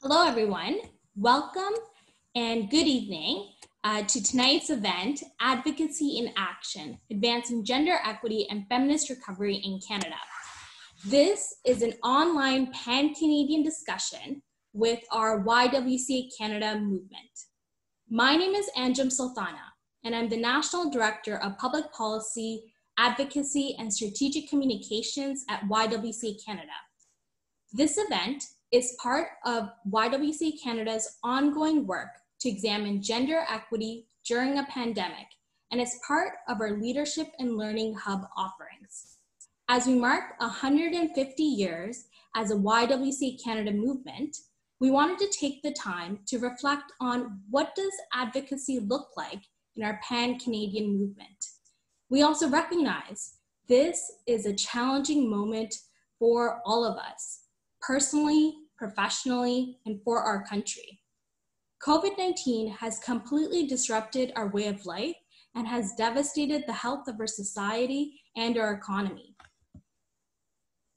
Hello, everyone. Welcome and good evening to tonight's event, Advocacy in Action, Advancing Gender Equity and Feminist Recovery in Canada. This is an online pan-Canadian discussion with our YWCA Canada movement. My name is Anjum Sultana, and I'm the National Director of Public Policy, Advocacy, and Strategic Communications at YWCA Canada. This event is part of YWCA Canada's ongoing work to examine gender equity during a pandemic, and is part of our Leadership and Learning Hub offerings. As we mark 150 years as a YWCA Canada movement, we wanted to take the time to reflect on what does advocacy look like in our pan-Canadian movement. We also recognize this is a challenging moment for all of us, personally, professionally, and for our country. COVID-19 has completely disrupted our way of life and has devastated the health of our society and our economy.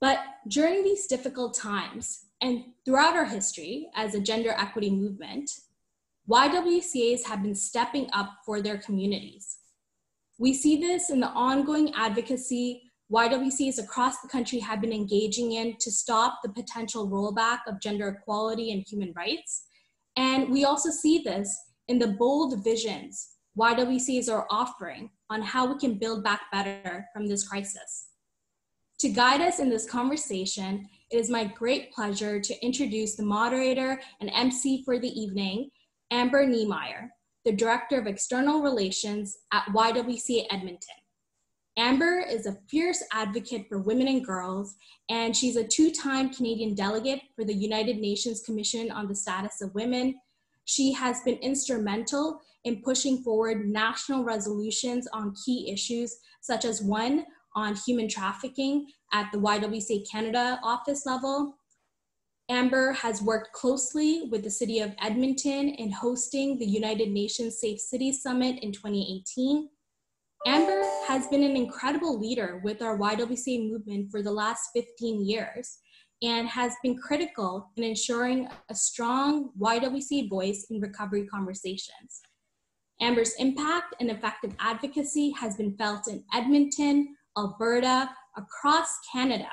But during these difficult times, and throughout our history as a gender equity movement, YWCAs have been stepping up for their communities. We see this in the ongoing advocacy YWCAs across the country have been engaging in to stop the potential rollback of gender equality and human rights. And we also see this in the bold visions YWCAs are offering on how we can build back better from this crisis. To guide us in this conversation, it is my great pleasure to introduce the moderator and MC for the evening, Amber Niemeyer, the Director of External Relations at YWCA Edmonton. Amber is a fierce advocate for women and girls, and she's a two-time Canadian delegate for the United Nations Commission on the Status of Women. She has been instrumental in pushing forward national resolutions on key issues, such as one on human trafficking at the YWCA Canada office level. Amber has worked closely with the City of Edmonton in hosting the United Nations Safe Cities Summit in 2018. Amber has been an incredible leader with our YWCA movement for the last 15 years and has been critical in ensuring a strong YWCA voice in recovery conversations. Amber's impact and effective advocacy has been felt in Edmonton, Alberta, across Canada,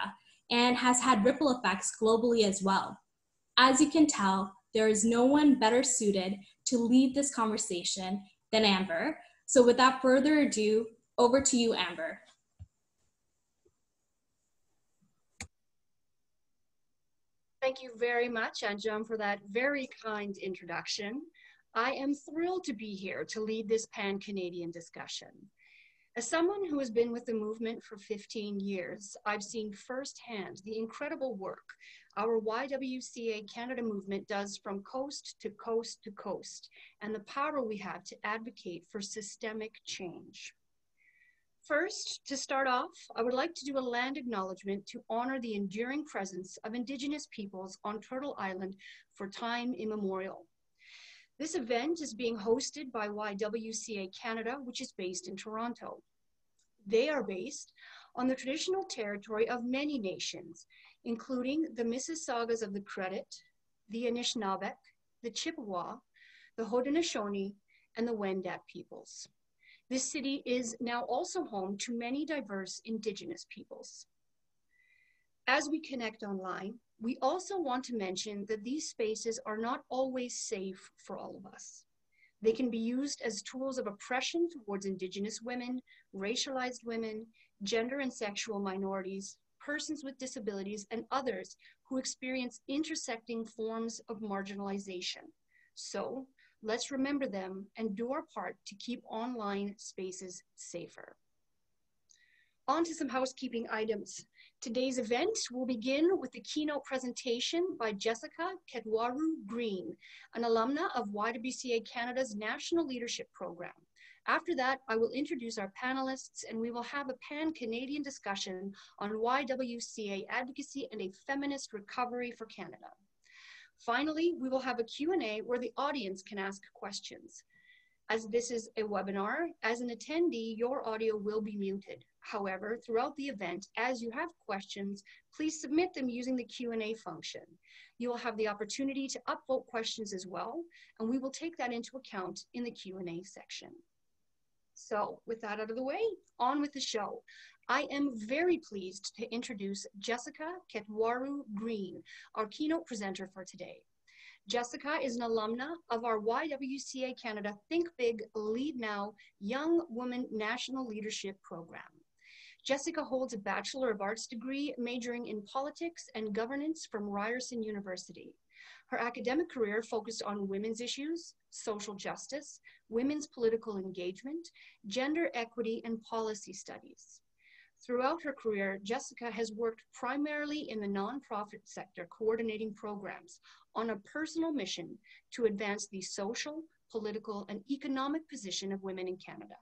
and has had ripple effects globally as well. As you can tell, there is no one better suited to lead this conversation than Amber. So without further ado, over to you, Amber. Thank you very much, Anjum, for that very kind introduction. I am thrilled to be here to lead this pan-Canadian discussion. As someone who has been with the movement for 15 years, I've seen firsthand the incredible work our YWCA Canada movement does from coast to coast to coast, and the power we have to advocate for systemic change. First, to start off, I would like to do a land acknowledgement to honor the enduring presence of Indigenous peoples on Turtle Island for time immemorial. This event is being hosted by YWCA Canada, which is based in Toronto. They are based on the traditional territory of many nations, including the Mississaugas of the Credit, the Anishinaabe, the Chippewa, the Haudenosaunee, and the Wendat peoples. This city is now also home to many diverse Indigenous peoples. As we connect online, we also want to mention that these spaces are not always safe for all of us. They can be used as tools of oppression towards Indigenous women, racialized women, gender and sexual minorities, persons with disabilities, and others who experience intersecting forms of marginalization. So let's remember them and do our part to keep online spaces safer. On to some housekeeping items. Today's event will begin with the keynote presentation by Jessica Ketwarru Green, an alumna of YWCA Canada's National Leadership Program. After that, I will introduce our panelists and we will have a pan-Canadian discussion on YWCA advocacy and a feminist recovery for Canada. Finally, we will have a Q&A where the audience can ask questions. As this is a webinar, as an attendee, your audio will be muted. However, throughout the event, as you have questions, please submit them using the Q&A function. You will have the opportunity to upvote questions as well, and we will take that into account in the Q&A section. So with that out of the way, on with the show. I am very pleased to introduce Jessica Ketwarru Green, our keynote presenter for today. Jessica is an alumna of our YWCA Canada Think Big, Lead Now Young Woman National Leadership Program. Jessica holds a Bachelor of Arts degree majoring in politics and governance from Ryerson University. Her academic career focused on women's issues, social justice, women's political engagement, gender equity, and policy studies. Throughout her career, Jessica has worked primarily in the nonprofit sector, coordinating programs on a personal mission to advance the social, political, and economic position of women in Canada.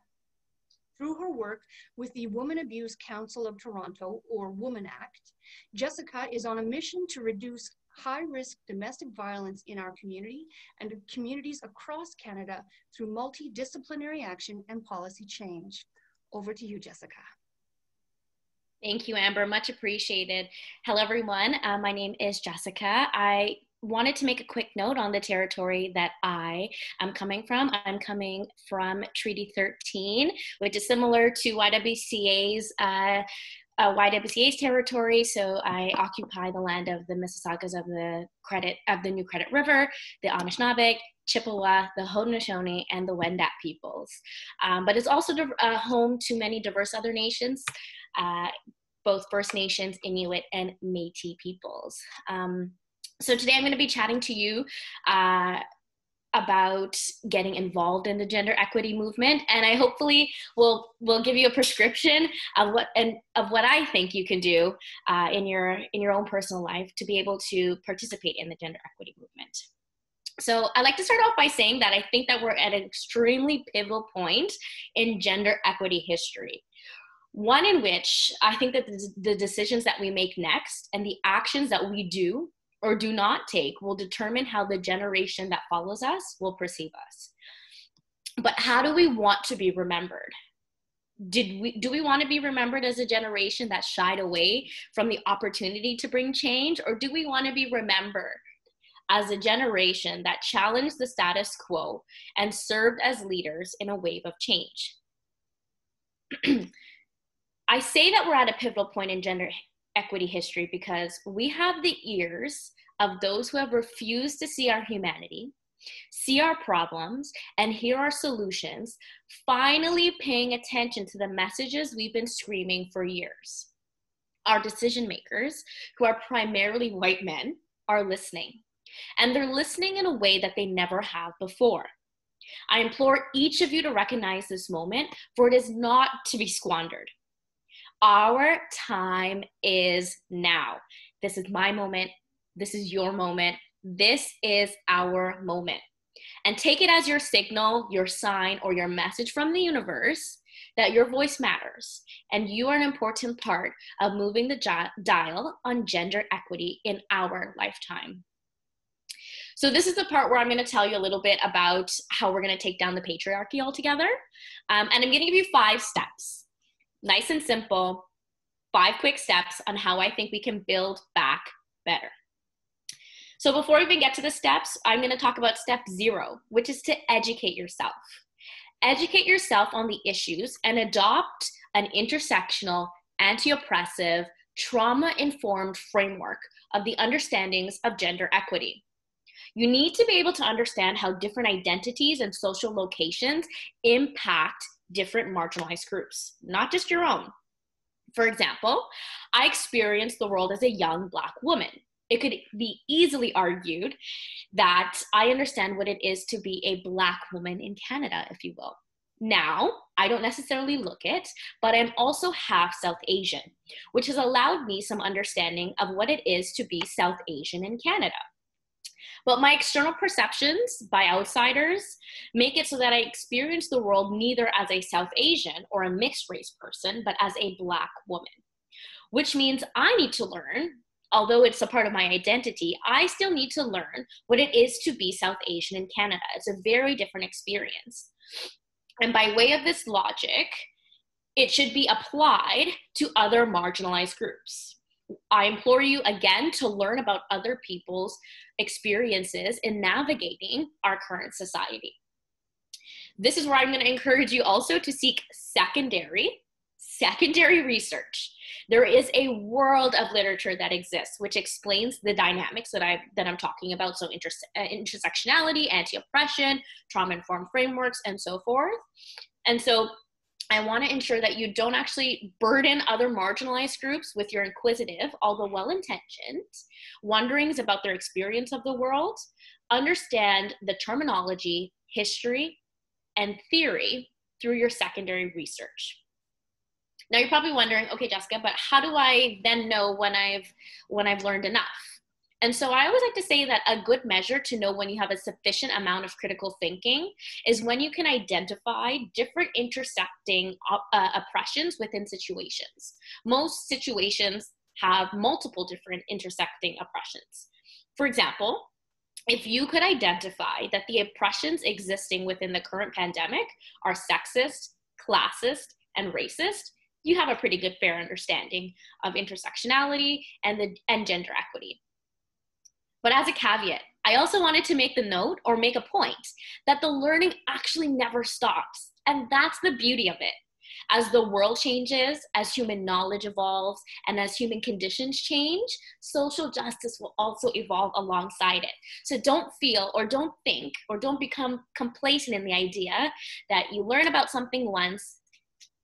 Through her work with the Women Abuse Council of Toronto, or Woman Act, Jessica is on a mission to reduce high-risk domestic violence in our community and communities across Canada through multidisciplinary action and policy change. Over to you, Jessica. Thank you, Amber. Much appreciated. Hello, everyone. My name is Jessica. I wanted to make a quick note on the territory that I am coming from. I'm coming from Treaty 13, which is similar to YWCA's territory. So I occupy the land of the Mississaugas of the New Credit River, the Anishinaabe, Chippewa, the Haudenosaunee, and the Wendat peoples. But it's also home to many diverse other nations, both First Nations, Inuit, and Métis peoples. So today I'm going to be chatting to you about getting involved in the gender equity movement, and I hopefully will give you a prescription of what I think you can do in your own personal life to be able to participate in the gender equity movement. So I'd like to start off by saying that I think that we're at an extremely pivotal point in gender equity history. One in which I think that the decisions that we make next and the actions that we do or do not take will determine how the generation that follows us will perceive us. But how do we want to be remembered? Do we want to be remembered as a generation that shied away from the opportunity to bring change, or do we want to be remembered as a generation that challenged the status quo and served as leaders in a wave of change? I say that we're at a pivotal point in gender equity history because we have the ears of those who have refused to see our humanity, see our problems, and hear our solutions, finally paying attention to the messages we've been screaming for years. Our decision makers, who are primarily white men, are listening, and they're listening in a way that they never have before. I implore each of you to recognize this moment, for it is not to be squandered. Our time is now. This is my moment. This is your moment. This is our moment. And take it as your signal, your sign, or your message from the universe that your voice matters. And you are an important part of moving the dial on gender equity in our lifetime. So this is the part where I'm going to tell you a little bit about how we're going to take down the patriarchy altogether. And I'm going to give you 5 steps. Nice and simple, 5 quick steps on how I think we can build back better. So before we even get to the steps, I'm going to talk about step 0, which is to educate yourself. Educate yourself on the issues and adopt an intersectional, anti-oppressive, trauma-informed framework of the understandings of gender equity. You need to be able to understand how different identities and social locations impact different marginalized groups, not just your own. For example, I experienced the world as a young Black woman. It could be easily argued that I understand what it is to be a Black woman in Canada, if you will. Now, I don't necessarily look it, but I'm also half South Asian, which has allowed me some understanding of what it is to be South Asian in Canada. But my external perceptions by outsiders make it so that I experience the world neither as a South Asian or a mixed race person, but as a Black woman, which means I need to learn, although it's a part of my identity, I still need to learn what it is to be South Asian in Canada. It's a very different experience. And by way of this logic, it should be applied to other marginalized groups. I implore you again to learn about other people's experiences in navigating our current society. This is where I'm going to encourage you also to seek secondary research. There is a world of literature that exists which explains the dynamics that I'm talking about, so intersectionality, anti-oppression, trauma-informed frameworks, and so forth. And so I want to ensure that you don't actually burden other marginalized groups with your inquisitive, although well-intentioned, wonderings about their experience of the world. Understand the terminology, history, and theory through your secondary research. Now you're probably wondering, okay, Jessica, but how do I then know when I've learned enough? And so I always like to say that a good measure to know when you have a sufficient amount of critical thinking is when you can identify different intersecting oppressions within situations. Most situations have multiple different intersecting oppressions. For example, if you could identify that the oppressions existing within the current pandemic are sexist, classist, and racist, you have a pretty good fair understanding of intersectionality and gender equity. But as a caveat, I also wanted to make a point that the learning actually never stops. And that's the beauty of it. As the world changes, as human knowledge evolves, and as human conditions change, social justice will also evolve alongside it. So don't feel or don't think or don't become complacent in the idea that you learn about something once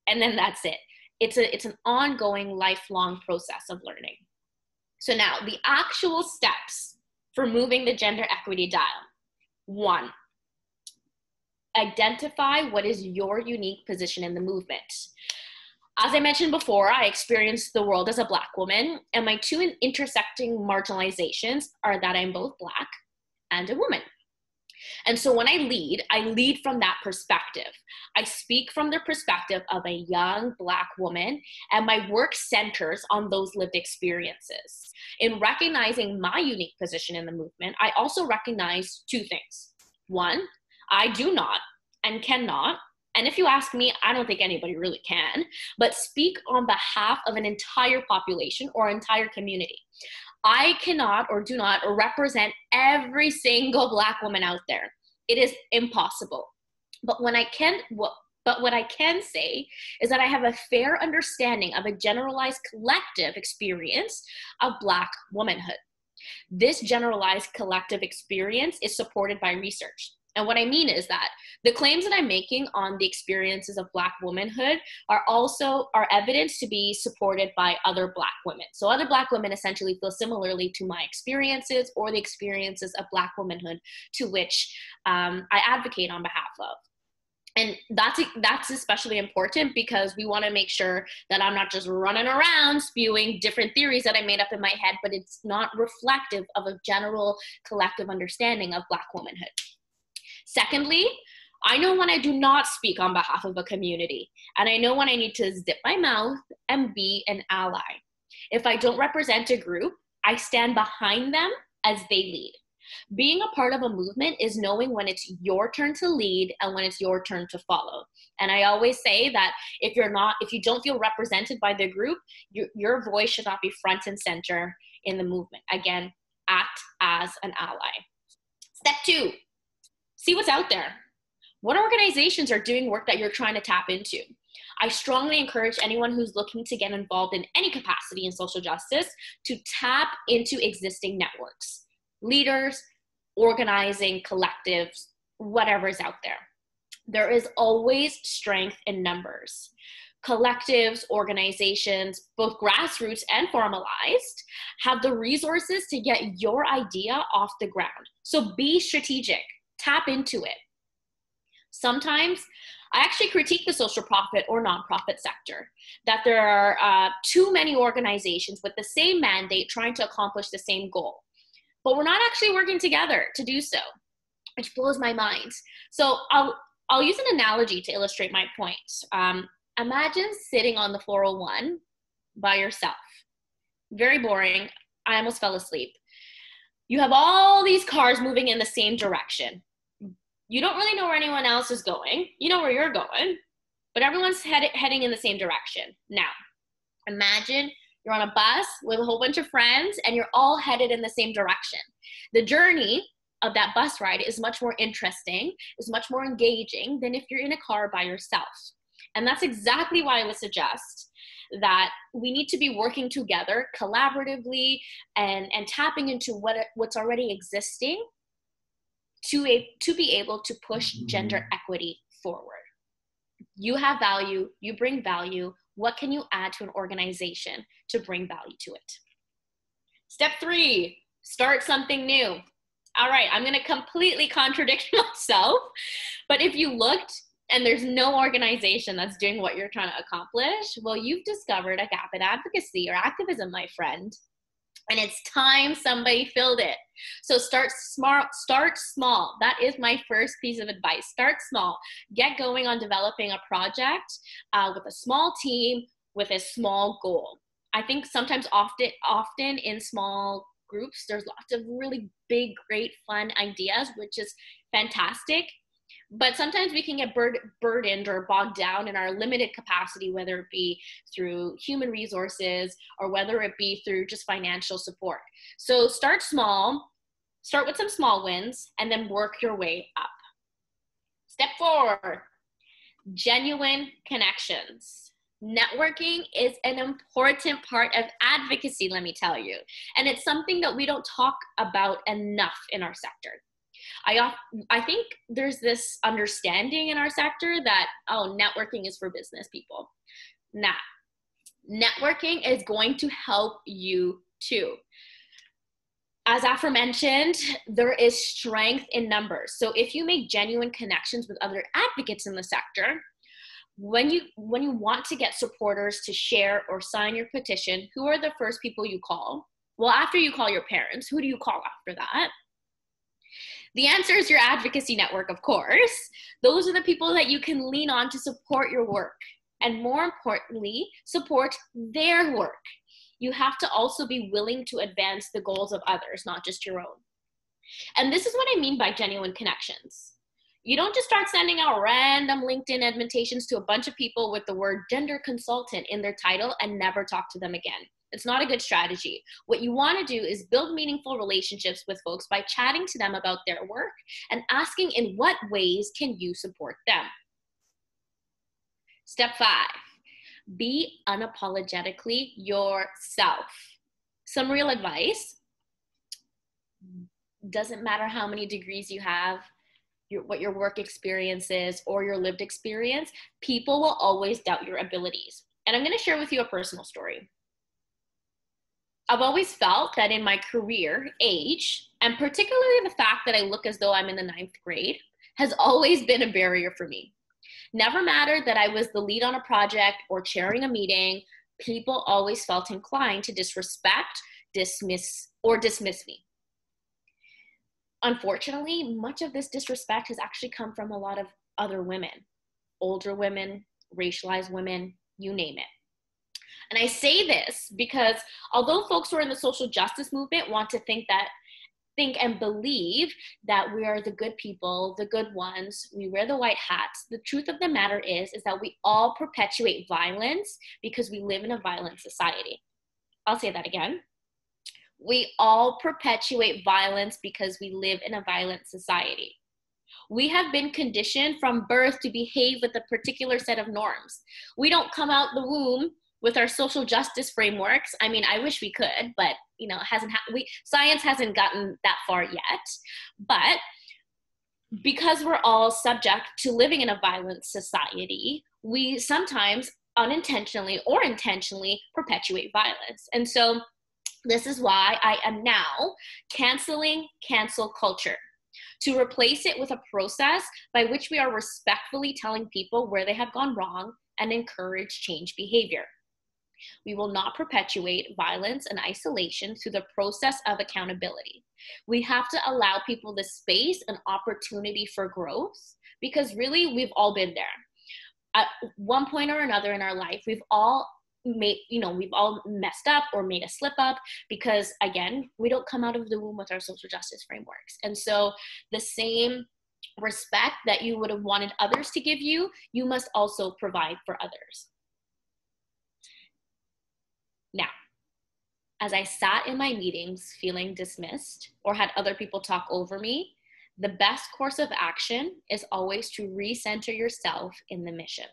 and then that's it. It's an ongoing, lifelong process of learning. So now, the actual steps for moving the gender equity dial. 1, identify what is your unique position in the movement. As I mentioned before, I experienced the world as a Black woman, and my 2 intersecting marginalizations are that I'm both Black and a woman. And so when I lead from that perspective. I speak from the perspective of a young Black woman, and my work centers on those lived experiences. In recognizing my unique position in the movement, I also recognize 2 things. 1, I do not and cannot, and if you ask me, I don't think anybody really can, but speak on behalf of an entire population or entire community. I cannot or do not represent every single Black woman out there. It is impossible. But what I can say is that I have a fair understanding of a generalized collective experience of Black womanhood. This generalized collective experience is supported by research. And what I mean is that the claims that I'm making on the experiences of Black womanhood are evidence to be supported by other Black women. So other Black women essentially feel similarly to my experiences or the experiences of Black womanhood to which I advocate on behalf of. And that's especially important because we want to make sure that I'm not just running around spewing different theories that I made up in my head, but it's not reflective of a general collective understanding of Black womanhood. Secondly, I know when I do not speak on behalf of a community, and I know when I need to zip my mouth and be an ally. If I don't represent a group, I stand behind them as they lead. Being a part of a movement is knowing when it's your turn to lead and when it's your turn to follow. And I always say that if you don't feel represented by the group, your voice should not be front and center in the movement. Again, act as an ally. Step 2. See what's out there. What organizations are doing work that you're trying to tap into? I strongly encourage anyone who's looking to get involved in any capacity in social justice to tap into existing networks, leaders, organizing, collectives, whatever's out there. There is always strength in numbers. Collectives, organizations, both grassroots and formalized, have the resources to get your idea off the ground. So be strategic. Tap into it. Sometimes I actually critique the social profit or nonprofit sector, that there are too many organizations with the same mandate trying to accomplish the same goal. But we're not actually working together to do so, which blows my mind. So I'll use an analogy to illustrate my point. Imagine sitting on the 401 by yourself. Very boring. I almost fell asleep. You have all these cars moving in the same direction. You don't really know where anyone else is going. You know where you're going, but everyone's heading in the same direction. Now, imagine you're on a bus with a whole bunch of friends and you're all headed in the same direction. The journey of that bus ride is much more interesting, is much more engaging than if you're in a car by yourself. And that's exactly why I would suggest that we need to be working together collaboratively and tapping into what's already existing to be able to push gender equity forward. You have value, you bring value. What can you add to an organization to bring value to it? Step 3, start something new. All right, I'm gonna completely contradict myself, but if you looked and there's no organization that's doing what you're trying to accomplish, well, you've discovered a gap in advocacy or activism, my friend. And it's time somebody filled it. So start small. That is my first piece of advice. Start small. Get going on developing a project with a small team, with a small goal. I think sometimes often in small groups, there's lots of really big, great, fun ideas, which is fantastic. But sometimes we can get burdened or bogged down in our limited capacity, whether it be through human resources or whether it be through just financial support. So start small, start with some small wins, and then work your way up. Step 4, genuine connections. Networking is an important part of advocacy, let me tell you. And it's something that we don't talk about enough in our sector. I think there's this understanding in our sector that, oh, networking is for business people. Nah, networking is going to help you too. As aforementioned, there is strength in numbers. So if you make genuine connections with other advocates in the sector, when you want to get supporters to share or sign your petition, who are the first people you call? Well, after you call your parents, who do you call after that? The answer is your advocacy network, of course. Those are the people that you can lean on to support your work, and more importantly, support their work. You have to also be willing to advance the goals of others, not just your own. And this is what I mean by genuine connections. You don't just start sending out random LinkedIn invitations to a bunch of people with the word gender consultant in their title and never talk to them again. It's not a good strategy. What you want to do is build meaningful relationships with folks by chatting to them about their work and asking in what ways can you support them. Step 5, be unapologetically yourself. Some real advice. Doesn't matter how many degrees you have, what your work experience is, or your lived experience, people will always doubt your abilities. And I'm going to share with you a personal story. I've always felt that in my career, age, and particularly the fact that I look as though I'm in the 9th grade, has always been a barrier for me. Never mattered that I was the lead on a project or chairing a meeting, people always felt inclined to disrespect, dismiss me. Unfortunately, much of this disrespect has actually come from a lot of other women, older women, racialized women, you name it. And I say this because although folks who are in the social justice movement want to think and believe that we are the good people, the good ones, we wear the white hats, the truth of the matter is that we all perpetuate violence because we live in a violent society. I'll say that again. We all perpetuate violence because we live in a violent society. We have been conditioned from birth to behave with a particular set of norms. We don't come out the womb with our social justice frameworks. I mean, I wish we could, but science hasn't gotten that far yet. But because we're all subject to living in a violent society, we sometimes unintentionally or intentionally perpetuate violence. And so this is why I am now canceling cancel culture, to replace it with a process by which we are respectfully telling people where they have gone wrong and encourage change behavior. We will not perpetuate violence and isolation through the process of accountability. We have to allow people the space and opportunity for growth, because really we've all been there. At one point or another in our life, we've all messed up or made a slip up because, again, we don't come out of the womb with our social justice frameworks. And so the same respect that you would have wanted others to give you, you must also provide for others. Now, as I sat in my meetings feeling dismissed or had other people talk over me, the best course of action is always to recenter yourself in the mission.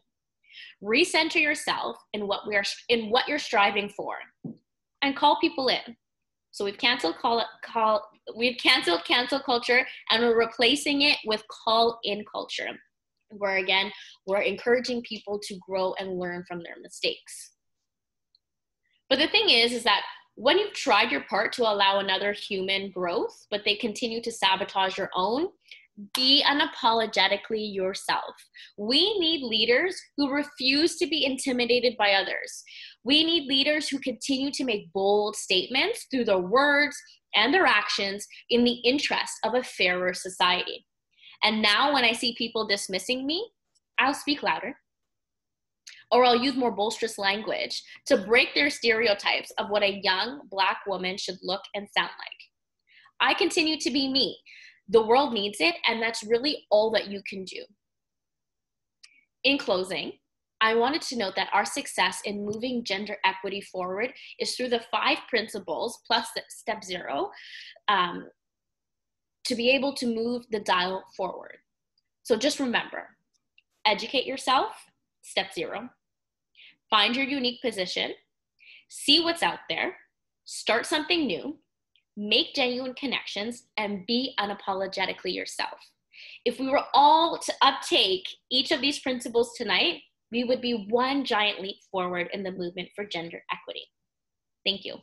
Recenter yourself in what you're striving for, and call people in. So we've canceled cancel culture, and we're replacing it with call in culture, where again, we're encouraging people to grow and learn from their mistakes. But the thing is that when you've tried your part to allow another human growth, but they continue to sabotage your own, be unapologetically yourself. We need leaders who refuse to be intimidated by others. We need leaders who continue to make bold statements through their words and their actions in the interest of a fairer society. And now when I see people dismissing me, I'll speak louder, or I'll use more boisterous language to break their stereotypes of what a young Black woman should look and sound like. I continue to be me. The world needs it, and that's really all that you can do. In closing, I wanted to note that our success in moving gender equity forward is through the 5 principles plus step 0 to be able to move the dial forward. So just remember, educate yourself, step 0. Find your unique position, see what's out there, start something new, make genuine connections, and be unapologetically yourself. If we were all to uptake each of these principles tonight, we would be one giant leap forward in the movement for gender equity. Thank you.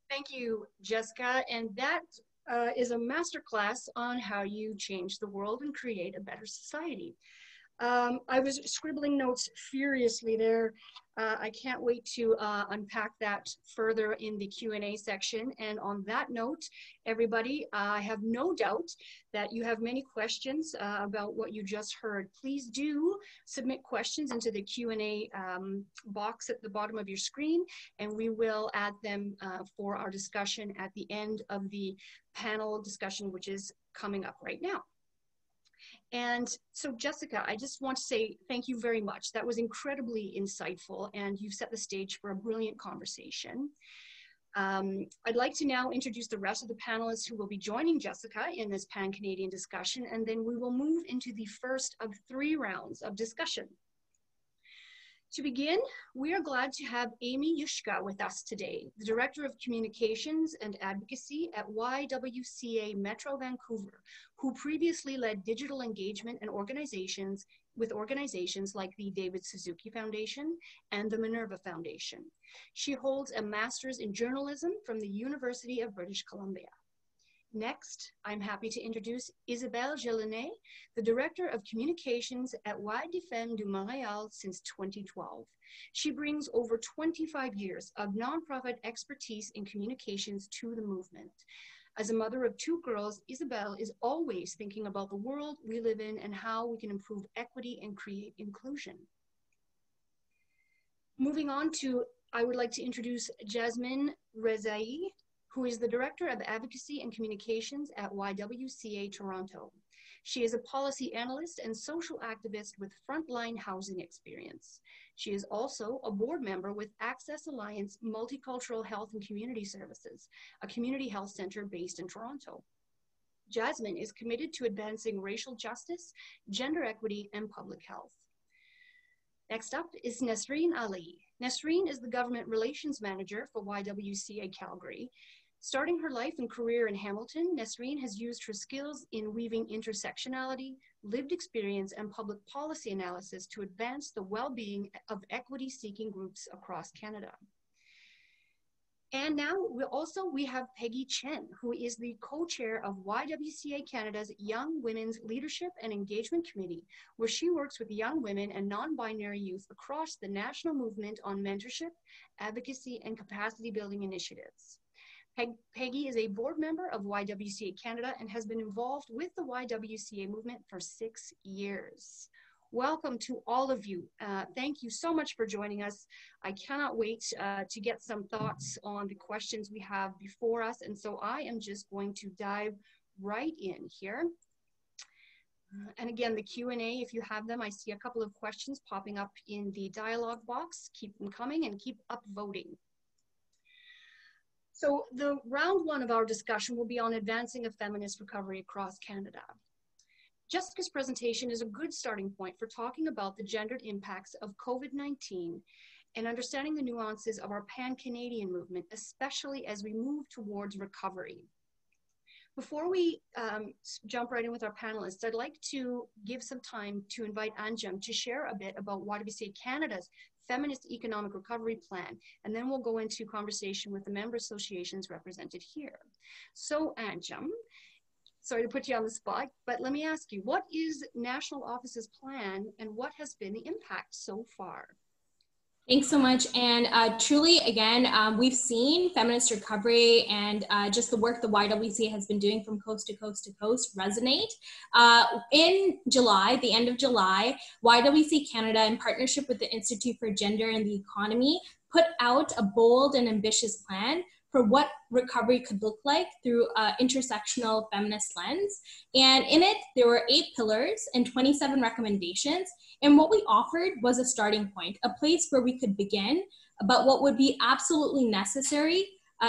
Thank you, Jessica. And that is a masterclass on how you change the world and create a better society. I was scribbling notes furiously there. I can't wait to unpack that further in the Q&A section. And on that note, everybody, I have no doubt that you have many questions about what you just heard. Please do submit questions into the Q&A box at the bottom of your screen, and we will add them for our discussion at the end of the panel discussion, which is coming up right now. And so, Jessica, I just want to say thank you very much. That was incredibly insightful, and you've set the stage for a brilliant conversation. I'd like to now introduce the rest of the panelists who will be joining Jessica in this Pan-Canadian discussion, and then we will move into the first of 3 rounds of discussion. To begin, we are glad to have Amy Yushka with us today, the Director of Communications and Advocacy at YWCA Metro Vancouver, who previously led digital engagement and organizations with organizations like the David Suzuki Foundation and the Minerva Foundation. She holds a master's in journalism from the University of British Columbia. Next, I'm happy to introduce Isabel Gillinay, the Director of Communications at YWCA du Montréal since 2012. She brings over 25 years of nonprofit expertise in communications to the movement. As a mother of 2 girls, Isabel is always thinking about the world we live in and how we can improve equity and create inclusion. Moving on to, I would like to introduce Jasmine Rezai, who is the Director of Advocacy and Communications at YWCA Toronto. She is a policy analyst and social activist with frontline housing experience. She is also a board member with Access Alliance Multicultural Health and Community Services, a community health center based in Toronto. Jasmine is committed to advancing racial justice, gender equity, and public health. Next up is Nesreen Ali. Nesreen is the Government Relations Manager for YWCA Calgary. Starting her life and career in Hamilton, Nesreen has used her skills in weaving intersectionality, lived experience, and public policy analysis to advance the well-being of equity-seeking groups across Canada. And now we have Peggy Chen, who is the co-chair of YWCA Canada's Young Women's Leadership and Engagement Committee, where she works with young women and non-binary youth across the national movement on mentorship, advocacy, and capacity building initiatives. Peggy is a board member of YWCA Canada and has been involved with the YWCA movement for 6 years. welcome to all of you. Thank you so much for joining us. I cannot wait to get some thoughts on the questions we have before us. And so I am just going to dive right in here. And again, the Q&A, if you have them, I see a couple of questions popping up in the dialogue box. Keep them coming and keep upvoting. So the round one of our discussion will be on advancing a feminist recovery across Canada. Jessica's presentation is a good starting point for talking about the gendered impacts of COVID-19 and understanding the nuances of our pan-Canadian movement, especially as we move towards recovery. Before we jump right in with our panelists, I'd like to give some time to invite Anjem to share a bit about YWCA Canada's Feminist Economic Recovery Plan, and then we'll go into conversation with the member associations represented here. So Anjem, sorry to put you on the spot, but let me ask you, what is National Office's plan and what has been the impact so far? Thanks so much. And truly, again, we've seen feminist recovery and just the work the YWCA has been doing from coast to coast to coast resonate. In July, the end of July, YWCA Canada, in partnership with the Institute for Gender and the Economy, put out a bold and ambitious plan for what recovery could look like through an intersectional feminist lens. And in it, there were 8 pillars and 27 recommendations. And what we offered was a starting point, a place where we could begin about what would be absolutely necessary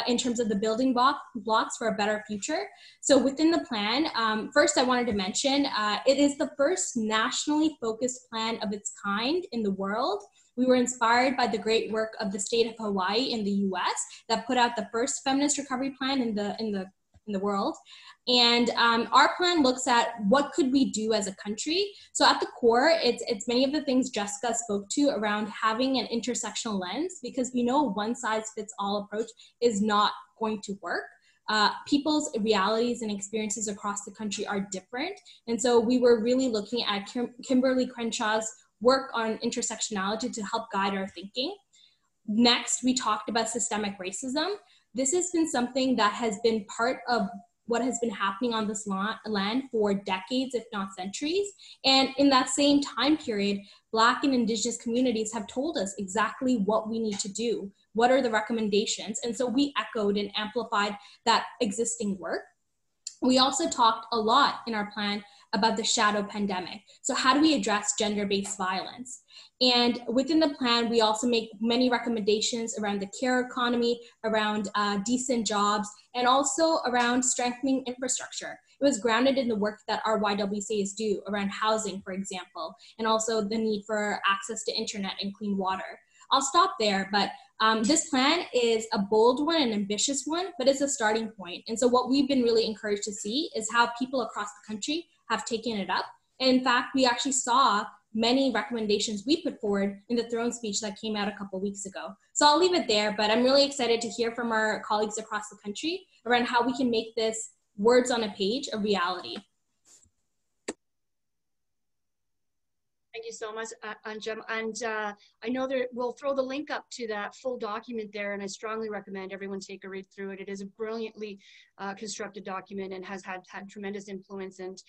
in terms of the building blocks for a better future. So within the plan, first I wanted to mention, it is the first nationally focused plan of its kind in the world. We were inspired by the great work of the state of Hawaii in the US that put out the first feminist recovery plan in the world. And our plan looks at what could we do as a country. So at the core, it's many of the things Jessica spoke to around having an intersectional lens, because we know one size fits all approach is not going to work. People's realities and experiences across the country are different. And so we were really looking at Kimberly Crenshaw's work on intersectionality to help guide our thinking. Next, we talked about systemic racism. This has been something that has been part of what has been happening on this land for decades, if not centuries. And in that same time period, Black and Indigenous communities have told us exactly what we need to do. What are the recommendations? And so we echoed and amplified that existing work. We also talked a lot in our plan about the shadow pandemic. So how do we address gender-based violence? And within the plan, we also make many recommendations around the care economy, around decent jobs, and also around strengthening infrastructure. It was grounded in the work that our YWCAs do around housing, for example, and also the need for access to internet and clean water. I'll stop there, but this plan is a bold one, an ambitious one, but it's a starting point. And so what we've been really encouraged to see is how people across the country have taken it up. And in fact, we actually saw many recommendations we put forward in the throne speech that came out a couple weeks ago. So I'll leave it there, but I'm really excited to hear from our colleagues across the country around how we can make this words on a page a reality. Thank you so much, Anjem. And I know that we'll throw the link up to that full document there, and I strongly recommend everyone take a read through it. It is a brilliantly constructed document and has had tremendous influence, and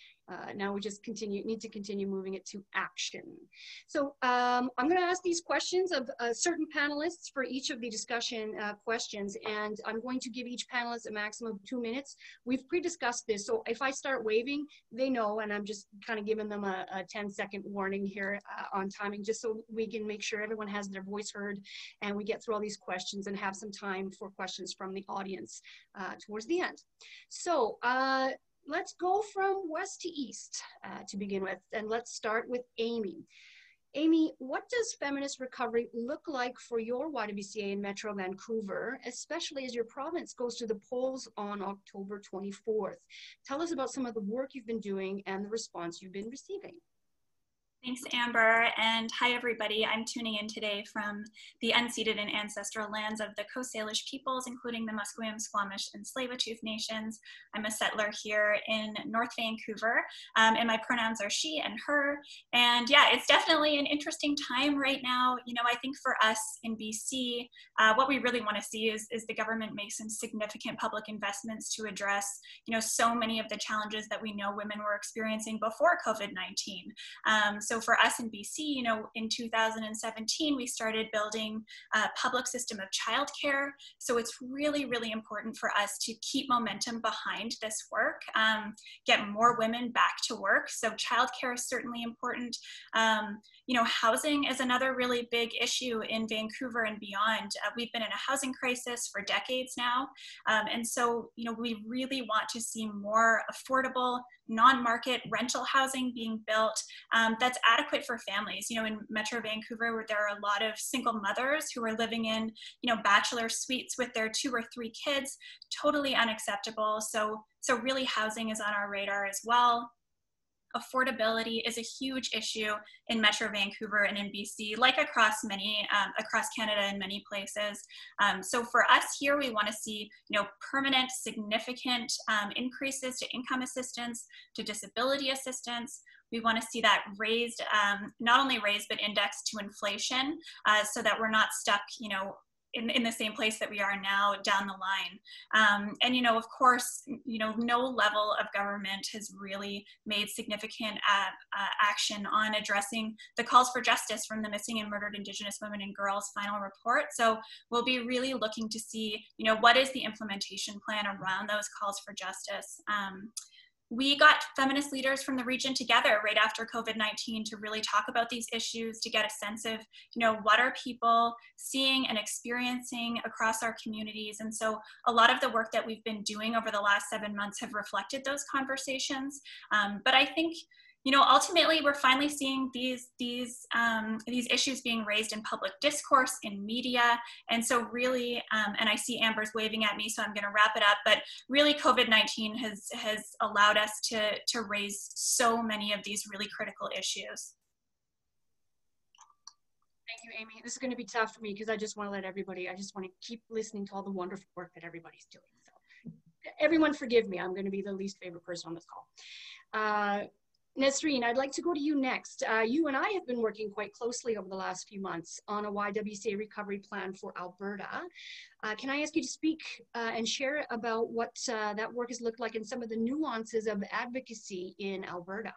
now we just need to continue moving it to action. So I'm going to ask these questions of certain panelists for each of the discussion questions, and I'm going to give each panelist a maximum of 2 minutes. We've pre-discussed this, so if I start waving, they know, and I'm just kind of giving them a 10-second warning here on timing, just so we can make sure everyone has their voice heard and we get through all these questions and have some time for questions from the audience towards the end. So let's go from west to east to begin with, and let's start with Amy. Amy, what does feminist recovery look like for your YWCA in Metro Vancouver, especially as your province goes to the polls on October 24th? Tell us about some of the work you've been doing and the response you've been receiving. Thanks, Amber, and hi everybody. I'm tuning in today from the unceded and ancestral lands of the Coast Salish peoples, including the Musqueam, Squamish, and Tsleil-Waututh nations. I'm a settler here in North Vancouver, and my pronouns are she and her. And yeah, it's definitely an interesting time right now. You know, I think for us in BC, what we really want to see is the government make some significant public investments to address, you know, so many of the challenges that we know women were experiencing before COVID-19. So for us in BC, you know, in 2017, we started building a public system of childcare. So it's really, really important for us to keep momentum behind this work, get more women back to work. So childcare is certainly important. You know, housing is another really big issue in Vancouver and beyond. We've been in a housing crisis for decades now. And so, you know, we really want to see more affordable, non-market rental housing being built that's adequate for families. You know, in Metro Vancouver, where there are a lot of single mothers who are living in, you know, bachelor suites with their 2 or 3 kids, totally unacceptable. So really housing is on our radar as well. Affordability is a huge issue in Metro Vancouver and in BC, like across Canada in many places. So for us here, we want to see, you know, permanent, significant increases to income assistance, to disability assistance. We want to see that raised, not only raised, but indexed to inflation, so that we're not stuck, you know, in the same place that we are now down the line. And, you know, of course, you know, no level of government has really made significant action on addressing the calls for justice from the Missing and Murdered Indigenous Women and Girls final report. So we'll be really looking to see, you know, what is the implementation plan around those calls for justice. We got feminist leaders from the region together right after COVID-19 to really talk about these issues, to get a sense of, you know, what are people seeing and experiencing across our communities. And so a lot of the work that we've been doing over the last 7 months have reflected those conversations. But I think, you know, ultimately we're finally seeing these issues being raised in public discourse, in media. And so really, and I see Amber's waving at me, so I'm gonna wrap it up, but really COVID-19 has allowed us to raise so many of these really critical issues. Thank you, Amy. This is gonna be tough for me because I just wanna let everybody, I just wanna keep listening to all the wonderful work that everybody's doing. So everyone forgive me, I'm gonna be the least favorite person on this call. Nesreen, I'd like to go to you next. You and I have been working quite closely over the last few months on a YWCA recovery plan for Alberta. Can I ask you to speak and share about what that work has looked like and some of the nuances of advocacy in Alberta?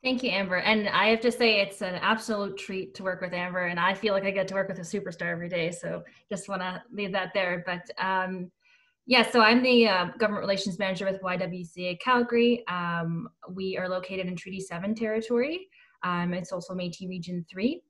Thank you, Amber. And I have to say, it's an absolute treat to work with Amber, and I feel like I get to work with a superstar every day. So just want to leave that there. But yeah, so I'm the Government Relations Manager with YWCA Calgary. We are located in Treaty 7 territory. It's also Métis Region 3.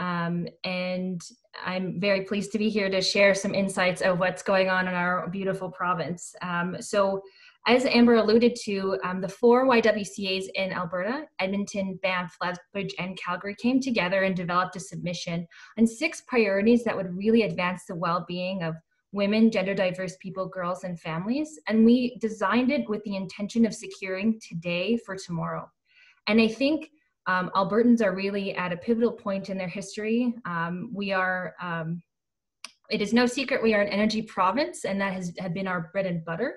And I'm very pleased to be here to share some insights of what's going on in our beautiful province. So as Amber alluded to, the 4 YWCAs in Alberta, Edmonton, Banff, Lethbridge, and Calgary came together and developed a submission on 6 priorities that would really advance the well-being of women, gender diverse people, girls, and families. And we designed it with the intention of securing today for tomorrow. And I think Albertans are really at a pivotal point in their history. It is no secret we are an energy province, and that has been our bread and butter.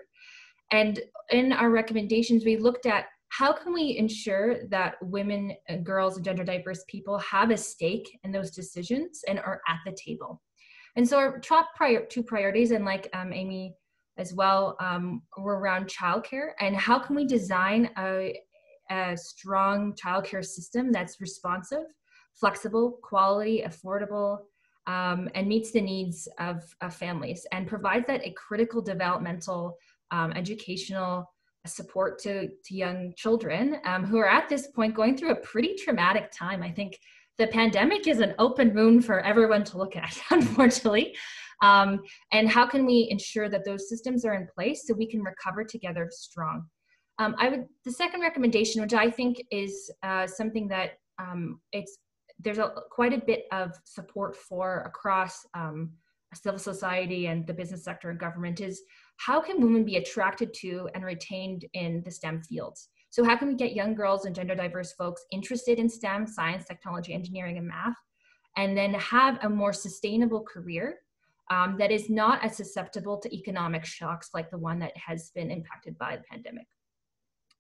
And in our recommendations, we looked at how can we ensure that women and girls and gender diverse people have a stake in those decisions and are at the table. And so our top 2 priorities, and like Amy as well, were around childcare and how can we design a strong childcare system that's responsive, flexible, quality, affordable, and meets the needs of families and provides that a critical developmental, educational support to young children who are at this point going through a pretty traumatic time. I think the pandemic is an open wound for everyone to look at, unfortunately. And how can we ensure that those systems are in place so we can recover together strong? The second recommendation, which I think is something that there's quite a bit of support for across civil society and the business sector and government, is how can women be attracted to and retained in the STEM fields? So how can we get young girls and gender diverse folks interested in STEM, science, technology, engineering, and math, and then have a more sustainable career that is not as susceptible to economic shocks like the one that has been impacted by the pandemic?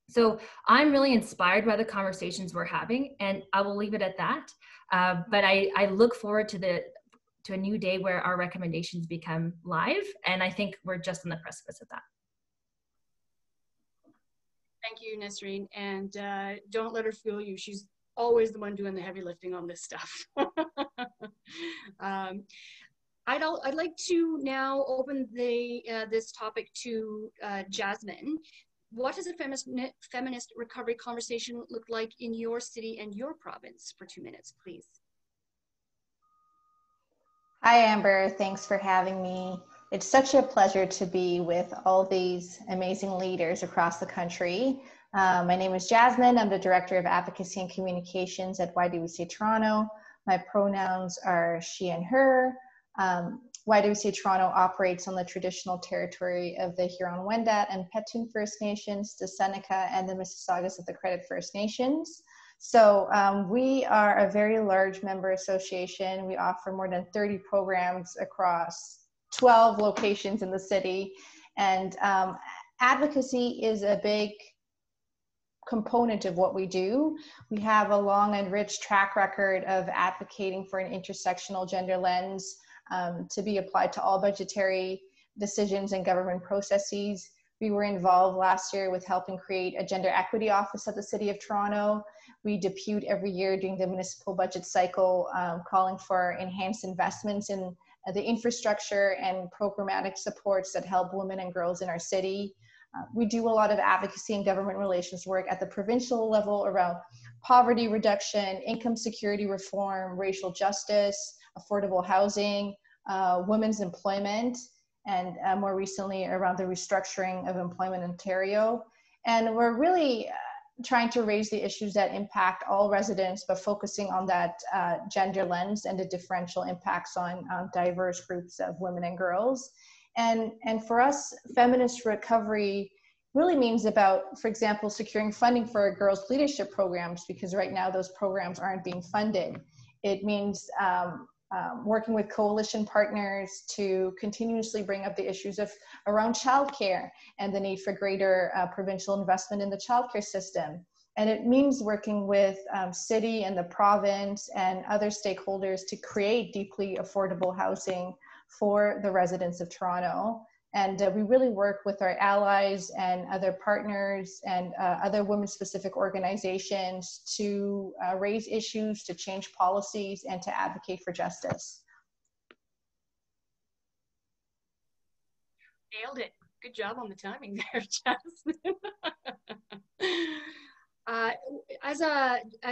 So I'm really inspired by the conversations we're having, and I will leave it at that. But I look forward to a new day where our recommendations become live, and I think we're just on the precipice of that. Thank you, Nesreen, and don't let her fool you. She's always the one doing the heavy lifting on this stuff. I'd like to now open this topic to Jasmine. What does a feminist recovery conversation look like in your city and your province? For 2 minutes, please. Hi, Amber. Thanks for having me. It's such a pleasure to be with all these amazing leaders across the country. My name is Jasmine. I'm the Director of Advocacy and Communications at YWCA Toronto. My pronouns are she and her. YWCA Toronto operates on the traditional territory of the Huron-Wendat and Petun First Nations, the Seneca, and the Mississaugas of the Credit First Nations. So we are a very large member association. We offer more than 30 programs across 12 locations in the city. And advocacy is a big component of what we do. We have a long and rich track record of advocating for an intersectional gender lens to be applied to all budgetary decisions and government processes. We were involved last year with helping create a gender equity office at the City of Toronto. We depute every year during the municipal budget cycle, calling for enhanced investments in the infrastructure and programmatic supports that help women and girls in our city. We do a lot of advocacy and government relations work at the provincial level around poverty reduction, income security reform, racial justice, affordable housing, women's employment, and more recently around the restructuring of employment in Ontario. And we're really trying to raise the issues that impact all residents, but focusing on that gender lens and the differential impacts on diverse groups of women and girls. And for us, feminist recovery really means about, for example, securing funding for girls' leadership programs, because right now those programs aren't being funded. It means working with coalition partners to continuously bring up the issues around childcare and the need for greater provincial investment in the childcare system. And it means working with city and the province and other stakeholders to create deeply affordable housing for the residents of Toronto. And we really work with our allies and other partners and other women-specific organizations to raise issues, to change policies, and to advocate for justice. Nailed it. Good job on the timing there, Jasmine. As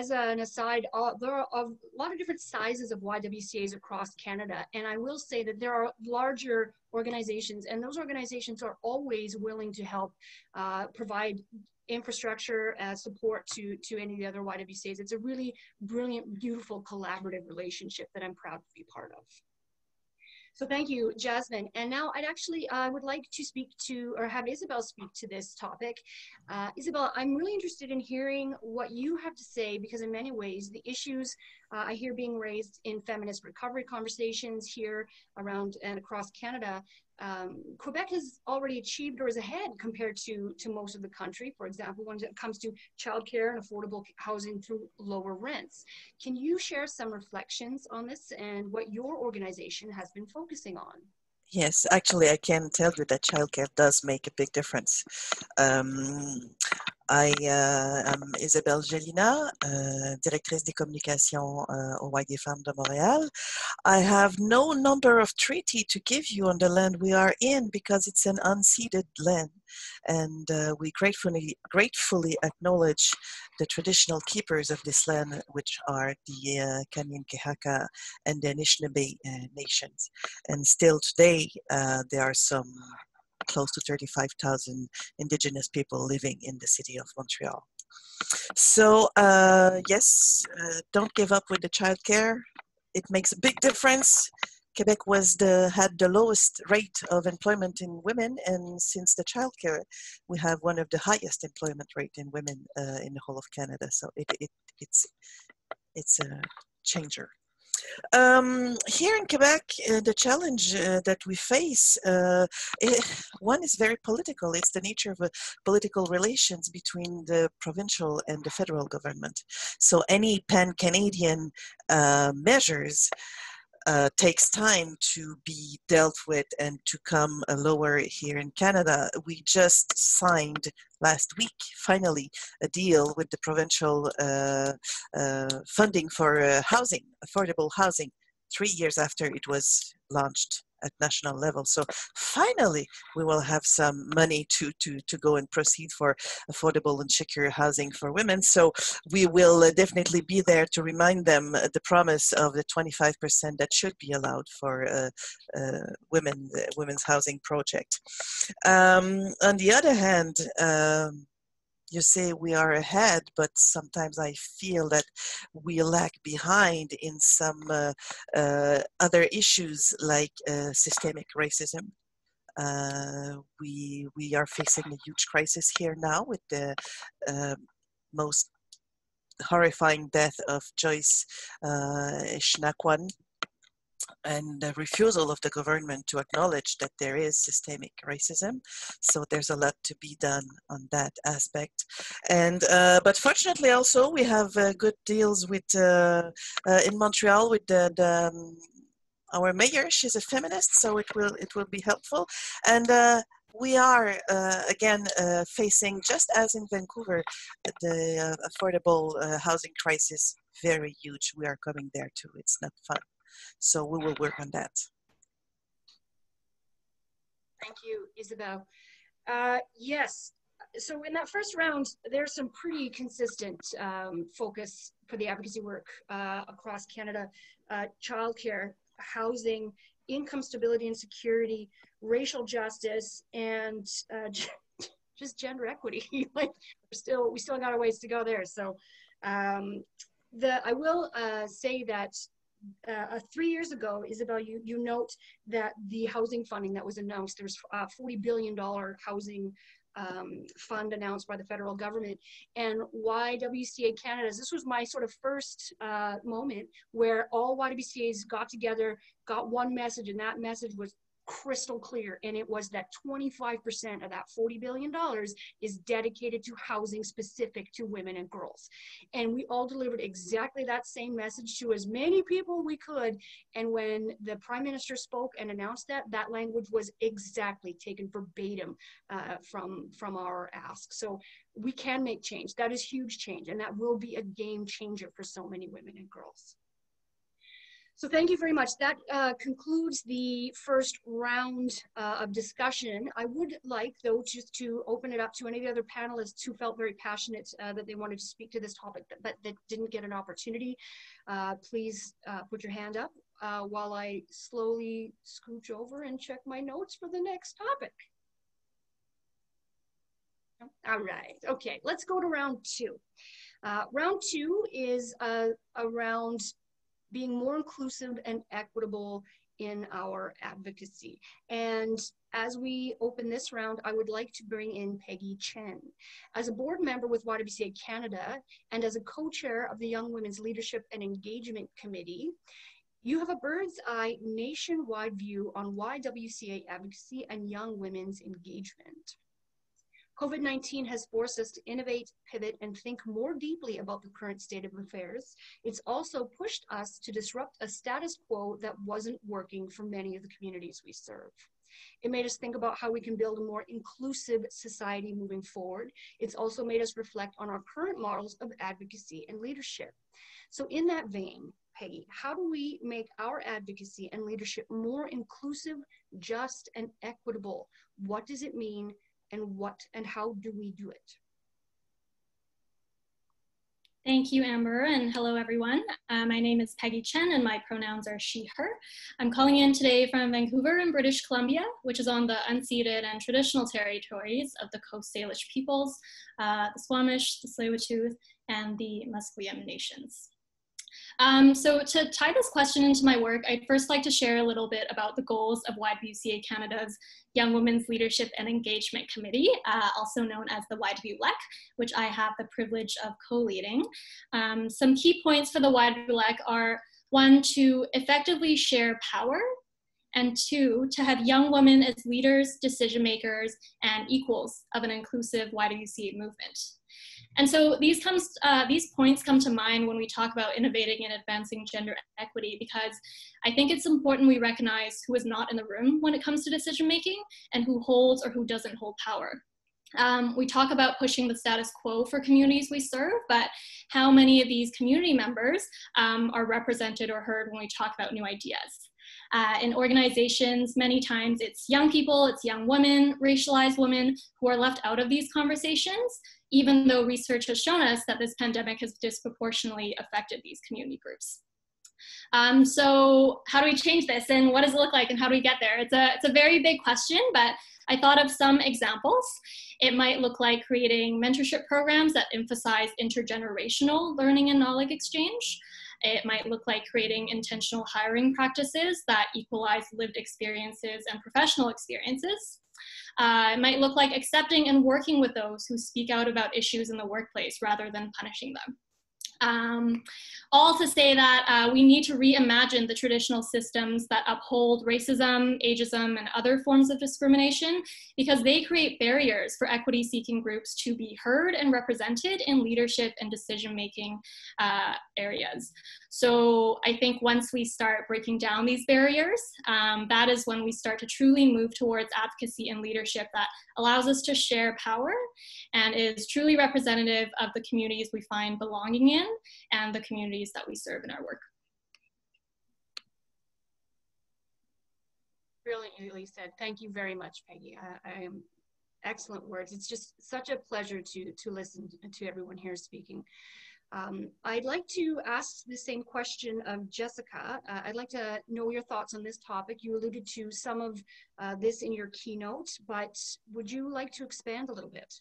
an aside, there are a lot of different sizes of YWCAs across Canada, and I will say that there are larger organizations, and those organizations are always willing to help provide infrastructure support to any of the other YWCAs. It's a really brilliant, beautiful, collaborative relationship that I'm proud to be part of. So thank you, Jasmine. And now I would like to speak to, or have Isabel speak to this topic. Isabel, I'm really interested in hearing what you have to say, because in many ways, the issues I hear being raised in feminist recovery conversations here around and across Canada, Quebec has already achieved or is ahead compared to most of the country, for example, when it comes to childcare and affordable housing through lower rents. Can you share some reflections on this and what your organization has been focusing on? Yes, actually, I can tell you that childcare does make a big difference. I am Isabel Gillinay, directrice des communications au Y des Femmes de Montréal. I have no number of treaty to give you on the land we are in because it's an unceded land, and we gratefully acknowledge the traditional keepers of this land, which are the Kanien'kehá:ka and the Anishinaabe nations. And still today, there are some close to 35,000 Indigenous people living in the city of Montreal. So yes, don't give up with the childcare. It makes a big difference. Quebec had the lowest rate of employment in women, and since the childcare, we have one of the highest employment rate in women in the whole of Canada. So it's a changer. Here in Quebec, the challenge that we face, one is very political. It's the nature of political relations between the provincial and the federal government. So any pan-Canadian measures takes time to be dealt with and to come lower here in Canada. We just signed last week, finally, a deal with the provincial funding for housing, affordable housing, 3 years after it was launched at national level. So finally, we will have some money to go and proceed for affordable and secure housing for women. So we will definitely be there to remind them the promise of the 25% that should be allowed for women's housing project. On the other hand, you say we are ahead, but sometimes I feel that we lag behind in some other issues like systemic racism. We are facing a huge crisis here now with the most horrifying death of Joyce Ishnakwan, and the refusal of the government to acknowledge that there is systemic racism. So there's a lot to be done on that aspect. And but fortunately also we have good deals with in Montreal with our mayor. She's a feminist, so it will be helpful. And we are again facing, just as in Vancouver, the affordable housing crisis, very huge. We are coming there too. It's not fun. So we will work on that. Thank you, Isabel. Yes, so in that first round, there's some pretty consistent focus for the advocacy work across Canada: childcare, housing, income stability and security, racial justice, and just gender equity. Like we still got a ways to go there. So I will say that 3 years ago, Isabel, you note that the housing funding that was announced, there's a $40 billion housing fund announced by the federal government, and YWCA Canada, this was my sort of first moment where all YWCAs got together, got one message, and that message was crystal clear, and it was that 25% of that $40 billion is dedicated to housing specific to women and girls. And we all delivered exactly that same message to as many people we could. And when the Prime Minister spoke and announced that, that language was exactly taken verbatim from our ask. So we can make change. That is huge change, and that will be a game changer for so many women and girls. So thank you very much. That concludes the first round of discussion. I would like, though, just to open it up to any of the other panelists who felt very passionate that they wanted to speak to this topic, but that didn't get an opportunity. Please put your hand up while I slowly scooch over and check my notes for the next topic. All right, okay, let's go to round two. Round two is around being more inclusive and equitable in our advocacy. And as we open this round, I would like to bring in Peggy Chen. As a board member with YWCA Canada and as a co-chair of the Young Women's Leadership and Engagement Committee, you have a bird's eye nationwide view on YWCA advocacy and young women's engagement. COVID-19 has forced us to innovate, pivot, and think more deeply about the current state of affairs. It's also pushed us to disrupt a status quo that wasn't working for many of the communities we serve. It made us think about how we can build a more inclusive society moving forward. It's also made us reflect on our current models of advocacy and leadership. So in that vein, Peggy, how do we make our advocacy and leadership more inclusive, just, and equitable? What does it mean? And how do we do it? Thank you, Amber, and hello, everyone. My name is Peggy Chen, and my pronouns are she, her. I'm calling in today from Vancouver in British Columbia, which is on the unceded and traditional territories of the Coast Salish peoples, the Squamish, the Tsleil-Waututh, and the Musqueam nations. So to tie this question into my work, I'd first like to share a little bit about the goals of YWCA Canada's Young Women's Leadership and Engagement Committee, also known as the YWLEC, which I have the privilege of co-leading. Some key points for the YWLEC are: 1, to effectively share power, and 2, to have young women as leaders, decision makers, and equals of an inclusive YWCA movement. And so these points come to mind when we talk about innovating and advancing gender equity, because I think it's important we recognize who is not in the room when it comes to decision making and who holds or who doesn't hold power. We talk about pushing the status quo for communities we serve, but how many of these community members are represented or heard when we talk about new ideas? In organizations, many times it's young people, it's young women, racialized women who are left out of these conversations, even though research has shown us that this pandemic has disproportionately affected these community groups. So how do we change this, and what does it look like, and how do we get there? It's a very big question, but I thought of some examples. It might look like creating mentorship programs that emphasize intergenerational learning and knowledge exchange. It might look like creating intentional hiring practices that equalize lived experiences and professional experiences. It might look like accepting and working with those who speak out about issues in the workplace rather than punishing them. All to say that we need to reimagine the traditional systems that uphold racism, ageism, and other forms of discrimination, because they create barriers for equity-seeking groups to be heard and represented in leadership and decision-making areas. So I think once we start breaking down these barriers, that is when we start to truly move towards advocacy and leadership that allows us to share power and is truly representative of the communities we find belonging in and the communities that we serve in our work. Brilliantly said. Thank you very much, Peggy. Excellent words. It's just such a pleasure to listen to everyone here speaking. I'd like to ask the same question of Jessica. I'd like to know your thoughts on this topic. You alluded to some of this in your keynote, but would you like to expand a little bit?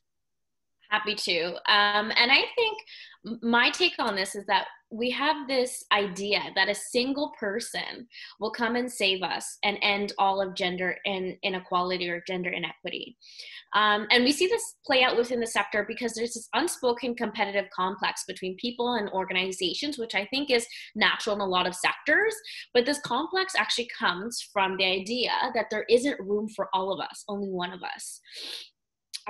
Happy to. And I think my take on this is that we have this idea that a single person will come and save us and end all of gender inequality or gender inequity. And we see this play out within the sector because there's this unspoken competitive complex between people and organizations, which I think is natural in a lot of sectors. But this complex actually comes from the idea that there isn't room for all of us, only one of us.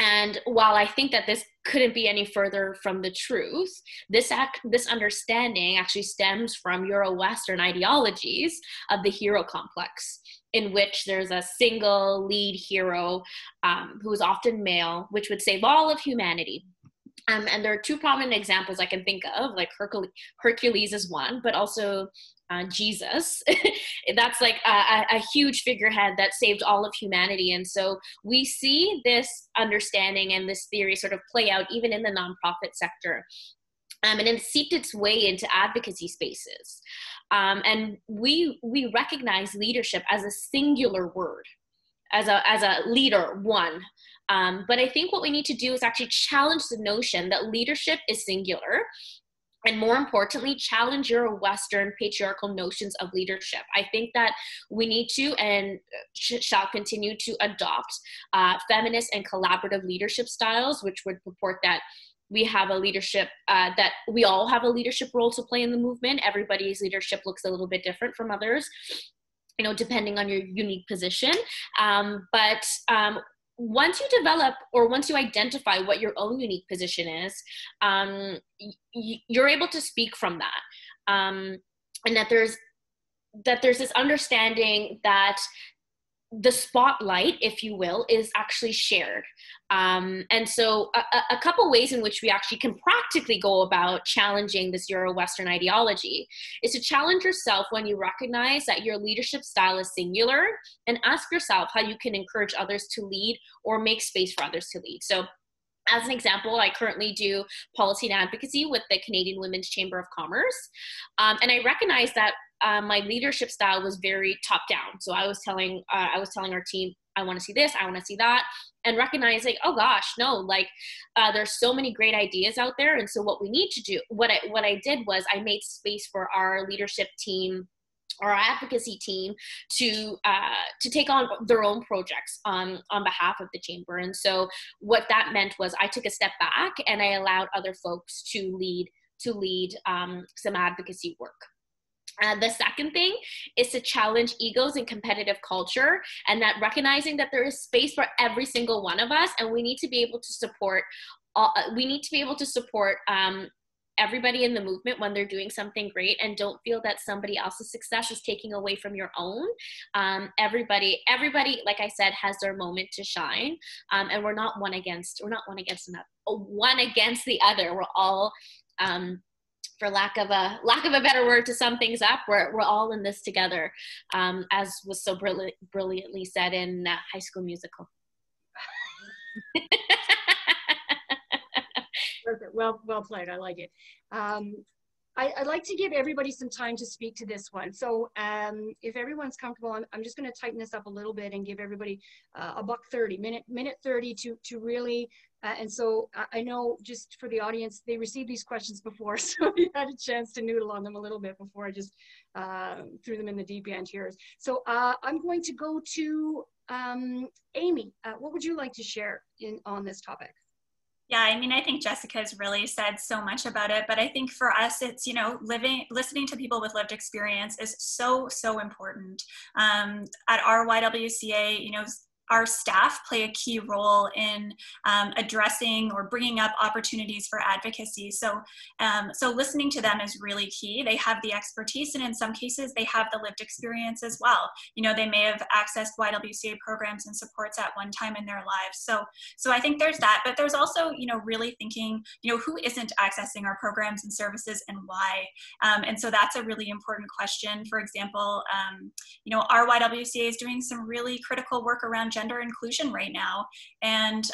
And while I think that this couldn't be any further from the truth, this understanding actually stems from Euro-Western ideologies of the hero complex, in which there's a single lead hero who is often male, which would save all of humanity. And there are two prominent examples I can think of, like Hercules is one, but also Jesus. That's like a huge figurehead that saved all of humanity. And so we see this understanding and this theory sort of play out even in the nonprofit sector. And it seeped its way into advocacy spaces. And we recognize leadership as a singular word, as a leader, one. But I think what we need to do is actually challenge the notion that leadership is singular, and more importantly, challenge your Western patriarchal notions of leadership. I think that we need to and shall continue to adopt feminist and collaborative leadership styles, which would purport that we have a leadership, that we all have a leadership role to play in the movement. Everybody's leadership looks a little bit different from others, you know, depending on your unique position. But once you develop or once you identify what your own unique position is, you're able to speak from that. And that there's this understanding that the spotlight, if you will, is actually shared. And so a couple ways in which we actually can practically go about challenging this Euro-Western ideology is to challenge yourself when you recognize that your leadership style is singular, and ask yourself how you can encourage others to lead or make space for others to lead. So as an example, I currently do policy and advocacy with the Canadian Women's Chamber of Commerce. And I recognize that my leadership style was very top down. So I was telling our team, I want to see this, I want to see that, and recognizing, oh gosh, no, like there's so many great ideas out there. And so what we need to do, what I did was I made space for our leadership team or our advocacy team to take on their own projects on behalf of the chamber. And so what that meant was I took a step back and I allowed other folks to lead some advocacy work. The second thing is to challenge egos and competitive culture, and that recognizing that there is space for every single one of us, and we need to be able to support we need to be able to support everybody in the movement when they're doing something great, and don't feel that somebody else's success is taking away from your own. Everybody, like I said, has their moment to shine, and we're not one against the other. We're all, for lack of a better word to sum things up, we're all in this together, as was so brilliantly said in High School Musical. Perfect. Well played. I like it. I'd like to give everybody some time to speak to this one. So if everyone's comfortable, I'm just going to tighten this up a little bit and give everybody a minute 30 to really, and so I know, just for the audience, they received these questions before, so you had a chance to noodle on them a little bit before I just threw them in the deep end here. So I'm going to go to Amy. What would you like to share on this topic? Yeah, I mean, I think Jessica's really said so much about it, but I think for us, it's, you know, listening to people with lived experience is so, so important. At our YWCA, you know, our staff play a key role in addressing or bringing up opportunities for advocacy. So, so listening to them is really key. They have the expertise, and in some cases, they have the lived experience as well. You know, they may have accessed YWCA programs and supports at one time in their lives. So I think there's that, but there's also, you know, really thinking, you know, who isn't accessing our programs and services and why? And so that's a really important question. For example, you know, our YWCA is doing some really critical work around gender inclusion right now, and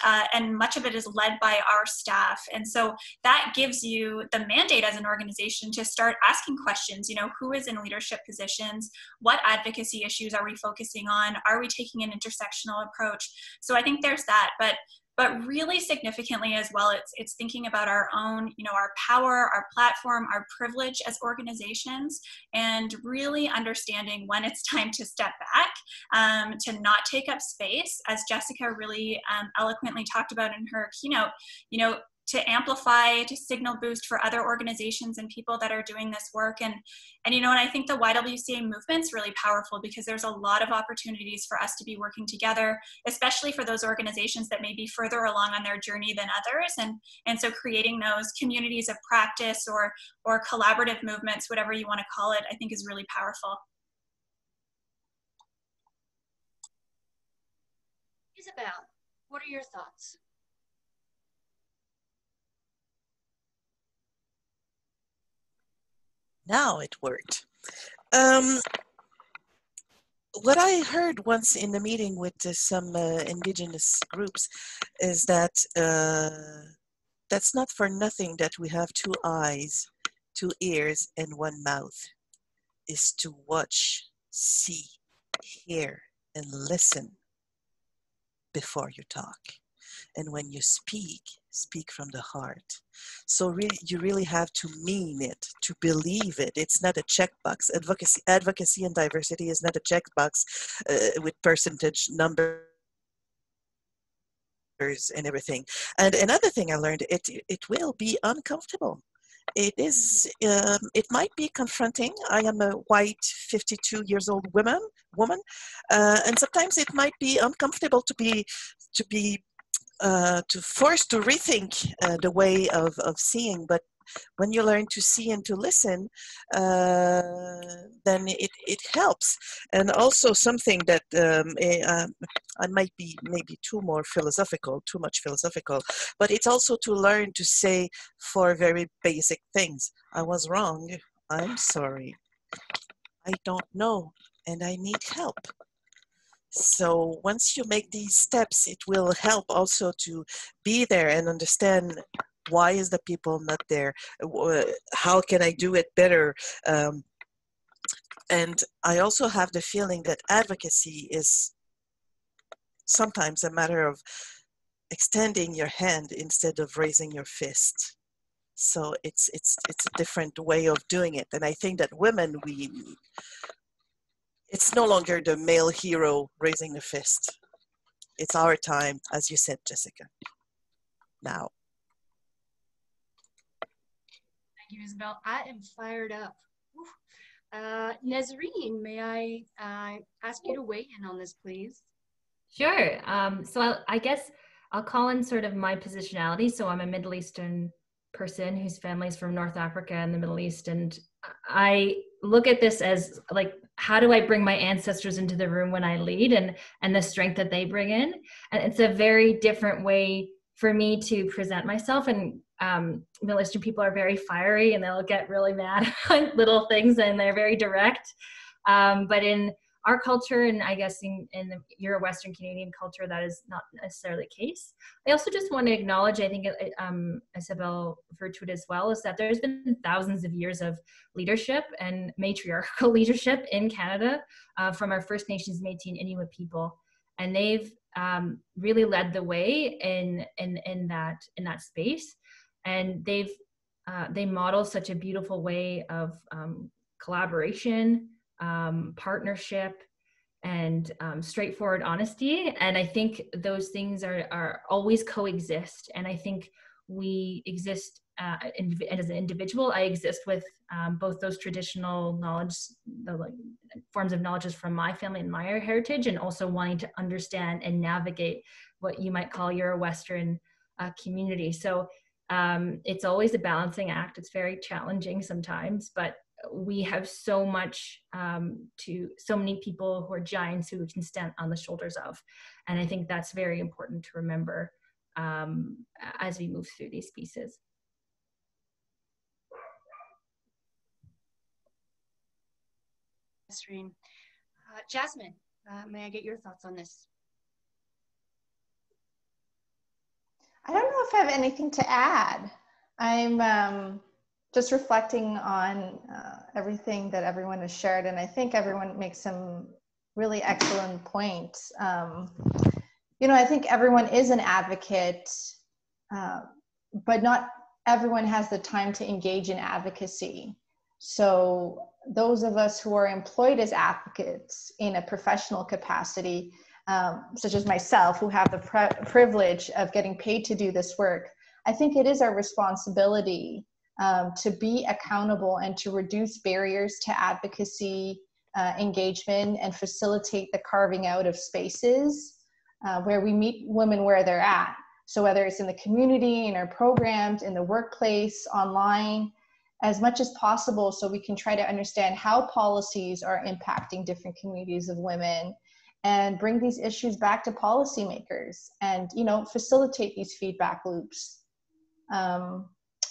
much of it is led by our staff. And so that gives you the mandate as an organization to start asking questions. You know, who is in leadership positions? What advocacy issues are we focusing on? Are we taking an intersectional approach? So I think there's that, but really significantly as well, it's thinking about our own, you know, our power, our platform, our privilege as organizations, and really understanding when it's time to step back, to not take up space, as Jessica really eloquently talked about in her keynote, you know, to amplify, to signal boost for other organizations and people that are doing this work. And you know, and I think the YWCA movement's really powerful because there's a lot of opportunities for us to be working together, especially for those organizations that may be further along on their journey than others. And so creating those communities of practice or collaborative movements, whatever you want to call it, I think is really powerful. Isabel, what are your thoughts? Now it worked. What I heard once in a meeting with some Indigenous groups is that that's not for nothing that we have 2 eyes, 2 ears, and 1 mouth, is to watch, see, hear, and listen before you talk. And when you speak from the heart. So really, you really have to mean it, to believe it. It's not a checkbox. Advocacy and diversity is not a checkbox with percentage numbers and everything. And another thing I learned, it will be uncomfortable. It is. It might be confronting. I am a white, 52 years old woman, and sometimes it might be uncomfortable to be forced to rethink the way of seeing. But when you learn to see and to listen, then it helps. And also something that I might be maybe too much philosophical, but it's also to learn to say for very basic things, I was wrong, I'm sorry, I don't know, and I need help. So once you make these steps, it will help also to be there and understand why is the people not there? How can I do it better? And I also have the feeling that advocacy is sometimes a matter of extending your hand instead of raising your fist. So it's a different way of doing it. And I think that women, it's no longer the male hero raising the fist. It's our time, as you said, Jessica. Now. Thank you, Isabel. I am fired up. Nazreen, may I ask you to weigh in on this, please? Sure. So I guess I'll call in sort of my positionality. So I'm a Middle Eastern person whose family's from North Africa and the Middle East. And I look at this as like, how do I bring my ancestors into the room when I lead, and the strength that they bring in? And it's a very different way for me to present myself. And Middle Eastern people are very fiery and they'll get really mad at little things and they're very direct. But in our culture, and I guess in your Western Canadian culture, that is not necessarily the case. I also just want to acknowledge, I think Isabel referred to it as well, is that there's been thousands of years of leadership and matriarchal leadership in Canada from our First Nations, Métis, and Inuit people. And they've really led the way in that space. And they model such a beautiful way of collaboration, partnership, and straightforward honesty. And I think those things are always coexist. And I think we exist as an individual. I exist with both those traditional knowledge, the forms of knowledges from my family and my heritage, and also wanting to understand and navigate what you might call your Western community. So it's always a balancing act. It's very challenging sometimes, but we have so much so many people who are giants who we can stand on the shoulders of. And I think that's very important to remember as we move through these pieces. Jasmine, may I get your thoughts on this? I don't know if I have anything to add. I'm just reflecting on everything that everyone has shared, and I think everyone makes some really excellent points. You know, I think everyone is an advocate, but not everyone has the time to engage in advocacy. So those of us who are employed as advocates in a professional capacity, such as myself, who have the privilege of getting paid to do this work, I think it is our responsibility to be accountable and to reduce barriers to advocacy, engagement, and facilitate the carving out of spaces where we meet women where they're at. So whether it's in the community, in our programs, in the workplace, online, as much as possible, so we can try to understand how policies are impacting different communities of women, and bring these issues back to policymakers, and, you know, facilitate these feedback loops.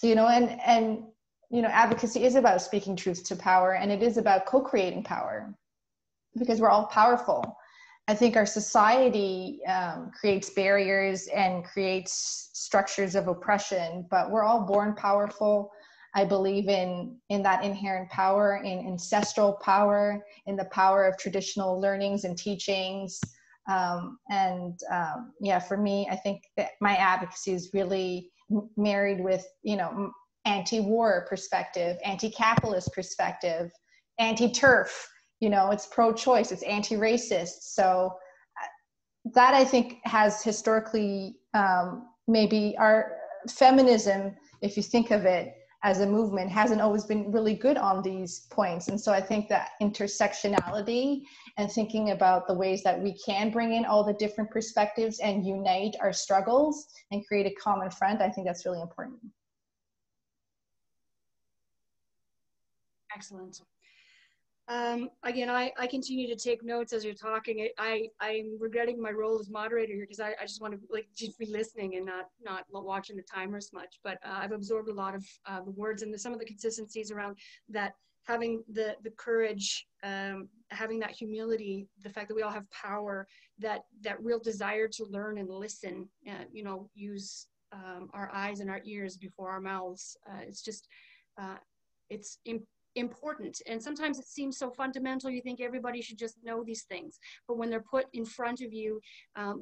You know, and you know, advocacy is about speaking truth to power, and it is about co-creating power, because we're all powerful. I think our society creates barriers and creates structures of oppression, but we're all born powerful. I believe in that inherent power, in ancestral power, in the power of traditional learnings and teachings. Yeah, for me, I think that my advocacy is really married with, you know, anti-war perspective, anti-capitalist perspective, anti-turf, you know, it's pro-choice, it's anti-racist. So that, I think, has historically, maybe our feminism, if you think of it as a movement, hasn't always been really good on these points. And so I think that intersectionality and thinking about the ways that we can bring in all the different perspectives and unite our struggles and create a common front, I think that's really important. Excellent. Again, I continue to take notes as you're talking. I'm regretting my role as moderator here, because I just want to like just be listening and not watching the timer as much. But I've absorbed a lot of the words and some of the consistencies around that, having the courage, having that humility, the fact that we all have power, that real desire to learn and listen, you know, use our eyes and our ears before our mouths. It's just, it's important. And sometimes it seems so fundamental, you think everybody should just know these things. But when they're put in front of you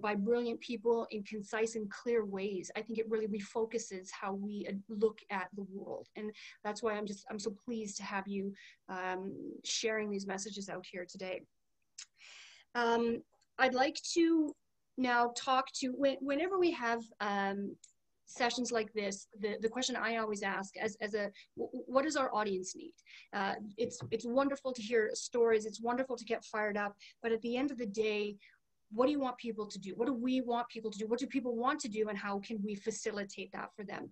by brilliant people in concise and clear ways, I think it really refocuses how we look at the world. And that's why I'm so pleased to have you sharing these messages out here today. I'd like to now talk to, whenever we have sessions like this, the question I always ask what does our audience need? It's wonderful to hear stories, it's wonderful to get fired up, but at the end of the day, what do you want people to do? What do we want people to do? What do people want to do? And how can we facilitate that for them?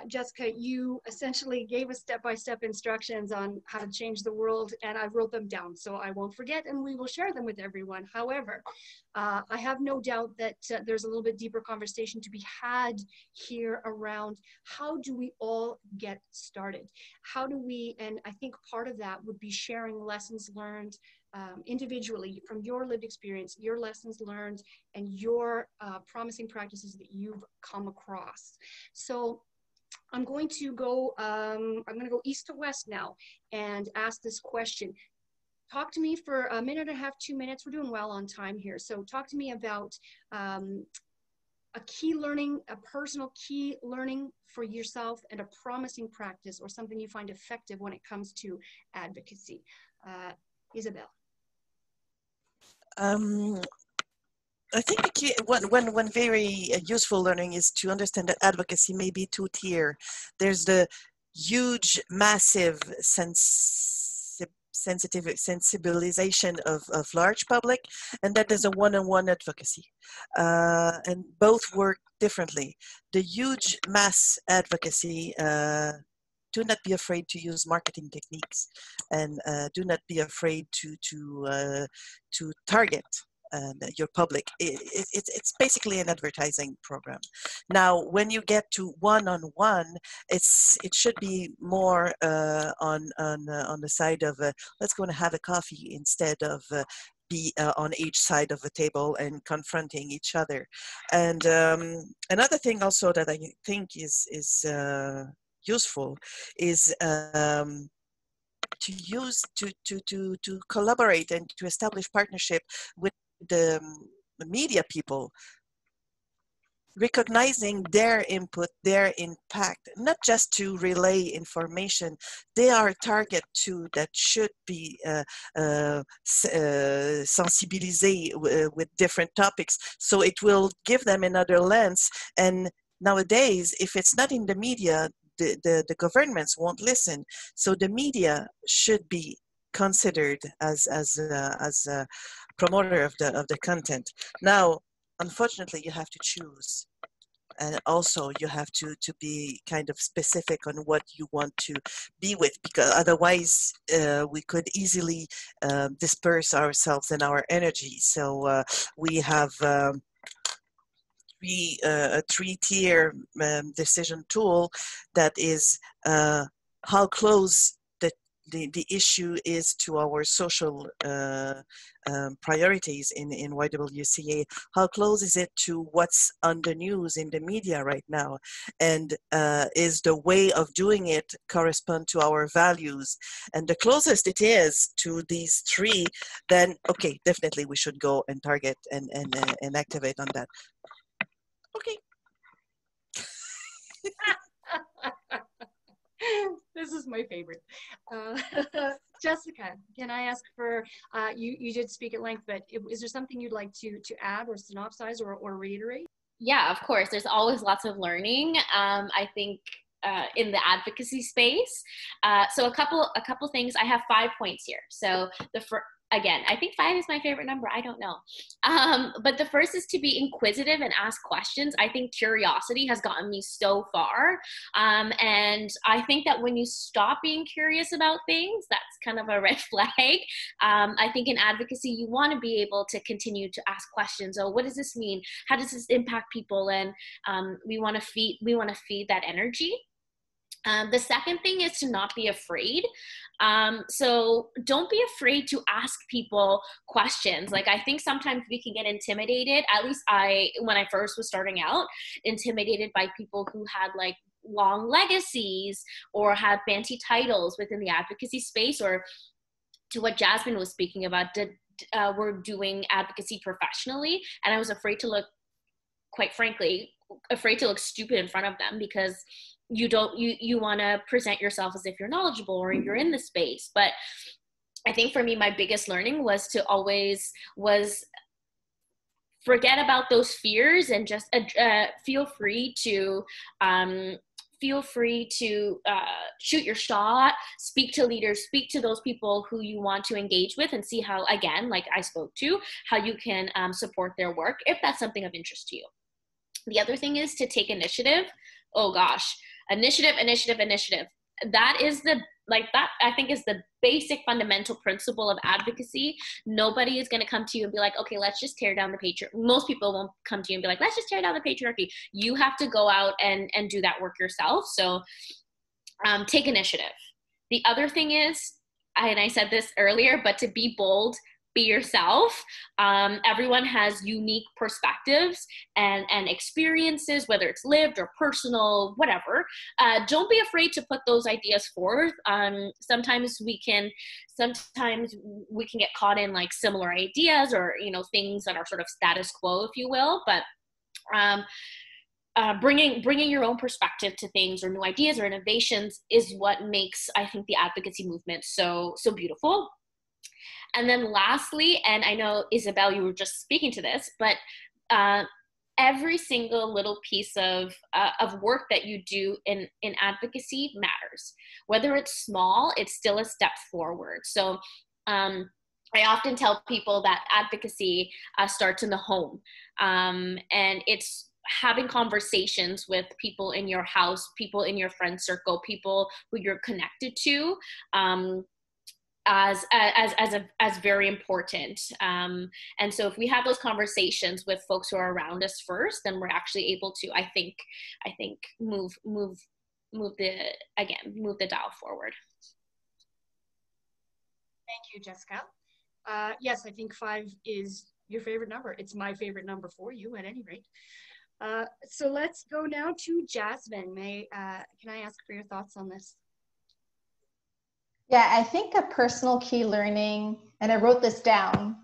Jessica, you essentially gave us step-by-step instructions on how to change the world, and I wrote them down, so I won't forget, and we will share them with everyone. However, I have no doubt that there's a little bit deeper conversation to be had here around how do we all get started? How do we, and I think part of that would be sharing lessons learned individually from your lived experience, your lessons learned, and your promising practices that you've come across. So I'm going to go east to west now and ask this question. Talk to me for a minute and a half, 2 minutes. We're doing well on time here. So talk to me about a key learning, a personal key learning for yourself, and a promising practice or something you find effective when it comes to advocacy. Isabel. I think the key, one very useful learning is to understand that advocacy may be two-tier. There's the huge, massive sensibilization of large public, and then there's a one-on-one advocacy. And both work differently. The huge mass advocacy, do not be afraid to use marketing techniques, and do not be afraid to target your public. It's basically an advertising program. Now, when you get to one-on-one, it should be more on the side of let's go and have a coffee instead of be on each side of the table and confronting each other. And another thing also that I think is useful is to collaborate and to establish partnership with the media people, recognizing their input, their impact, not just to relay information. They are a target too that should be sensibilisé with different topics, so it will give them another lens. And nowadays, if it's not in the media, the governments won't listen. So the media should be considered as a promoter of the content. Now, unfortunately, you have to choose, and also you have to be kind of specific on what you want to be with, because otherwise we could easily disperse ourselves and our energy. So we have a three-tier decision tool that is how close the issue is to our social priorities in YWCA. How close is it to what's on the news in the media right now? And is the way of doing it correspond to our values? And the closest it is to these three, then okay, definitely we should go and target and activate on that. Okay. This is my favorite. Jessica, can I ask for, you did speak at length, but is there something you'd like to add or synopsize or reiterate? Yeah, of course. There's always lots of learning. I think in the advocacy space. So a couple things. I have 5 points here. So again, I think 5 is my favorite number. I don't know. But the first is to be inquisitive and ask questions. I think curiosity has gotten me so far. And I think that when you stop being curious about things, that's kind of a red flag. I think in advocacy, you want to be able to continue to ask questions. Oh, what does this mean? How does this impact people? And we want to feed that energy. The second thing is to not be afraid. So don't be afraid to ask people questions. Like, I think sometimes we can get intimidated. At least when I first was starting out, intimidated by people who had like long legacies or had fancy titles within the advocacy space, or to what Jasmine was speaking about, we're doing advocacy professionally. And I was afraid to look, quite frankly, afraid to look stupid in front of them, because you want to present yourself as if you're knowledgeable or you're in the space. But I think for me, my biggest learning was forget about those fears and just feel free to feel free to shoot your shot, speak to leaders, speak to those people who you want to engage with, and see how, again, like I spoke to, how you can support their work if that's something of interest to you. The other thing is to take initiative. Oh gosh, initiative. That is that I think is the basic fundamental principle of advocacy. Nobody is going to come to you and be like, okay, let's just tear down the patriarchy. Most people won't come to you and be like, let's just tear down the patriarchy. You have to go out and do that work yourself. So take initiative. The other thing is, and I said this earlier, but to be bold, be yourself. Everyone has unique perspectives and experiences, whether it's lived or personal, whatever. Don't be afraid to put those ideas forth. Sometimes we can get caught in like similar ideas, or things that are sort of status quo, if you will. But bringing your own perspective to things, or new ideas or innovations, is what makes, I think, the advocacy movement so beautiful. And then lastly, and I know, Isabel, you were just speaking to this, but every single little piece of work that you do in advocacy matters. Whether it's small, it's still a step forward. So I often tell people that advocacy starts in the home, and it's having conversations with people in your house, people in your friend circle, people who you're connected to, as very important. And so if we have those conversations with folks who are around us first, then we're actually able to, I think move the dial forward. Thank you, Jessica. Yes, I think 5 is your favorite number. It's my favorite number for you, at any rate. So let's go now to Jasmine. Can I ask for your thoughts on this? Yeah, I think a personal key learning, and I wrote this down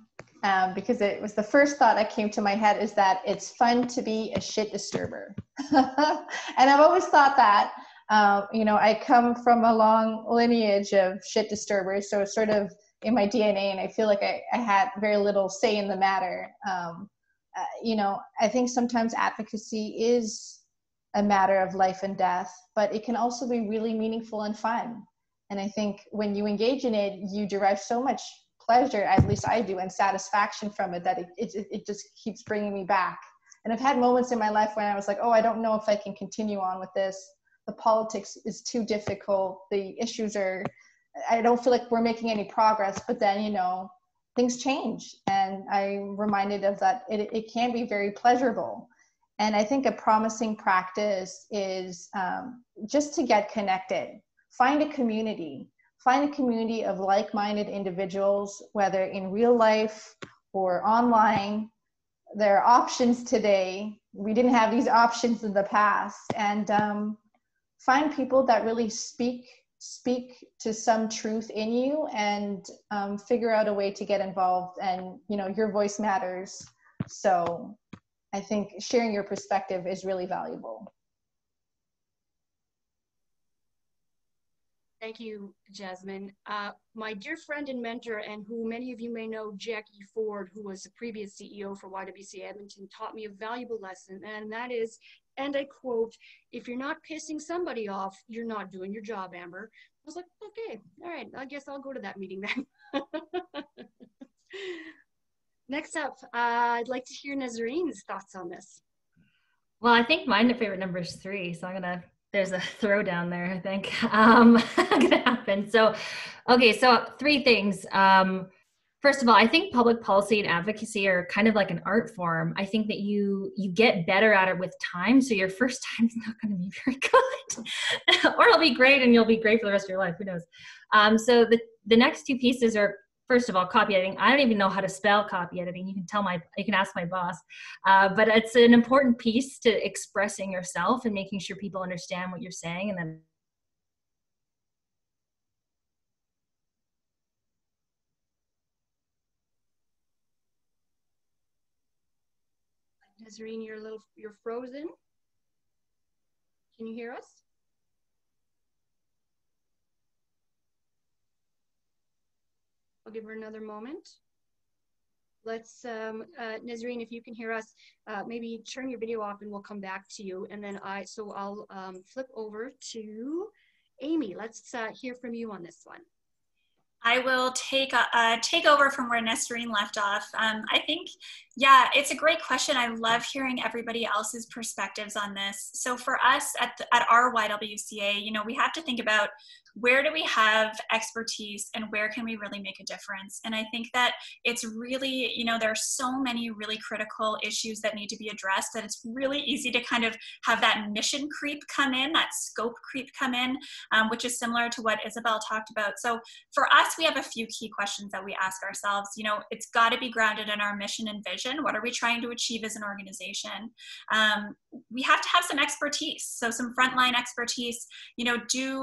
because it was the first thought that came to my head, is that it's fun to be a shit disturber. And I've always thought that, I come from a long lineage of shit disturbers, so it's sort of in my DNA, and I feel like I had very little say in the matter. I think sometimes advocacy is a matter of life and death, but it can also be really meaningful and fun. And I think when you engage in it, you derive so much pleasure, at least I do, and satisfaction from it, that it just keeps bringing me back. And I've had moments in my life when I was like, oh, I don't know if I can continue on with this. The politics is too difficult. The issues I don't feel like we're making any progress. But then, things change. And I'm reminded of that. It can be very pleasurable. And I think a promising practice is just to get connected. Find a community of like-minded individuals, whether in real life or online. There are options today. We didn't have these options in the past. And find people that really speak to some truth in you, and figure out a way to get involved. And, your voice matters. So I think sharing your perspective is really valuable. Thank you, Jasmine. My dear friend and mentor, and who many of you may know, Jackie Ford, who was the previous CEO for YWCA Edmonton, taught me a valuable lesson, and that is, and I quote, "If you're not pissing somebody off, you're not doing your job, Amber." I was like, okay, all right, I guess I'll go to that meeting then. Next up, I'd like to hear Nazarine's thoughts on this. Well, I think my favorite number is 3, so there's a throwdown there, I think, gonna happen. So, okay, so 3 things. First of all, I think public policy and advocacy are kind of like an art form. I think that you get better at it with time. So your first time is not going to be very good, or it'll be great and you'll be great for the rest of your life. Who knows? So the next 2 pieces are, first of all, copy editing. I don't even know how to spell copy editing. You can ask my boss. But it's an important piece to expressing yourself and making sure people understand what you're saying. And then Nazarene, you're frozen. Can you hear us? I'll give her another moment. let's, Nazreen, if you can hear us, maybe turn your video off and we'll come back to you. And then I'll flip over to Amy. Let's hear from you on this one. I will take over from where Nesreen left off. I think, yeah, it's a great question. I love hearing everybody else's perspectives on this. So for us at our YWCA, you know, we have to think about where do we have expertise and where can we really make a difference? And I think that it's really, you know, there are so many really critical issues that need to be addressed that it's really easy to kind of have that mission creep come in, that scope creep come in, which is similar to what Isabel talked about. So for us, we have a few key questions that we ask ourselves. You know, it's got to be grounded in our mission and vision. What are we trying to achieve as an organization? We have to have some expertise, so some frontline expertise. You know,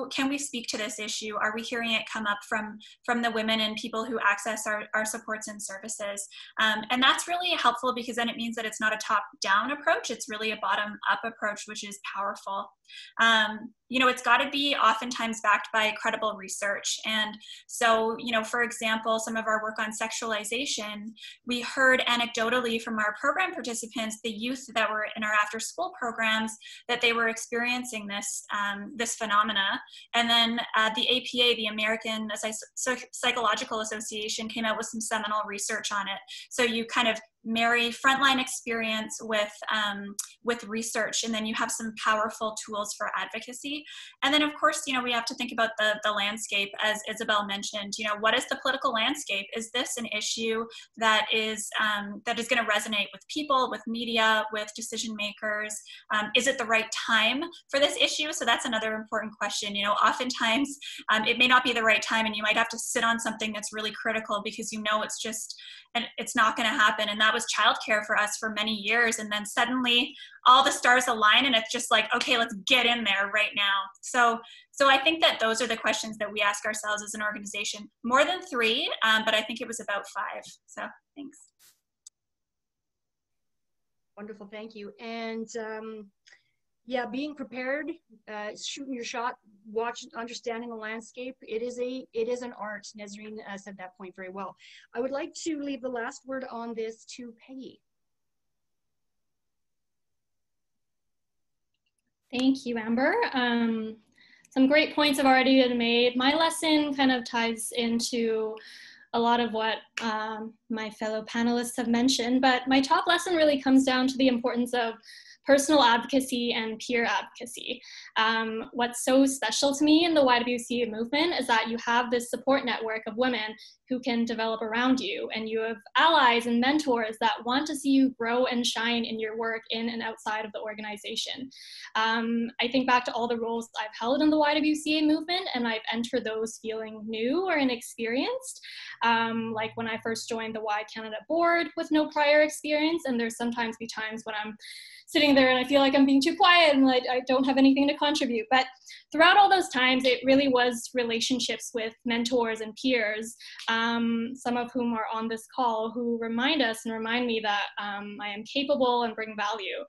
can we speak to this issue? Are we hearing it come up from the women and people who access our supports and services? And that's really helpful because then it means that it's not a top-down approach, it's really a bottom-up approach, which is powerful. You know, it's got to be oftentimes backed by credible research. And so, you know, for example, some of our work on sexualization, we heard anecdotally from our program participants, the youth that were in our after-school programs, that they were experiencing this phenomena. And then the APA, the American Psychological Association, came out with some seminal research on it. So you kind of marry frontline experience with research, and then you have some powerful tools for advocacy. And then of course, you know, we have to think about the landscape, as Isabel mentioned. You know, what is the political landscape? Is this an issue that is going to resonate with people, with media, with decision makers? Is it the right time for this issue? So that's another important question. You know, oftentimes it may not be the right time, and you might have to sit on something that's really critical because you know it's not going to happen. And that was childcare for us for many years. And then suddenly all the stars align and it's just like, okay, let's get in there right now. So I think that those are the questions that we ask ourselves as an organization. More than 3, but I think it was about 5. So thanks. Wonderful, thank you. And yeah, being prepared, shooting your shot, understanding the landscape. It is an art. Nazreen said that point very well. I would like to leave the last word on this to Peggy. Thank you, Amber. Some great points have already been made. My lesson kind of ties into a lot of what my fellow panelists have mentioned, but my top lesson really comes down to the importance of personal advocacy and peer advocacy. What's so special to me in the YWCA movement is that you have this support network of women who can develop around you, and you have allies and mentors that want to see you grow and shine in your work in and outside of the organization. I think back to all the roles I've held in the YWCA movement, and I've entered those feeling new or inexperienced. Like when I first joined the Y Canada board with no prior experience, and there's sometimes be times when I'm sitting there and I feel like I'm being too quiet and like I don't have anything to contribute. But throughout all those times, it really was relationships with mentors and peers, some of whom are on this call, who remind us and remind me that I am capable and bring value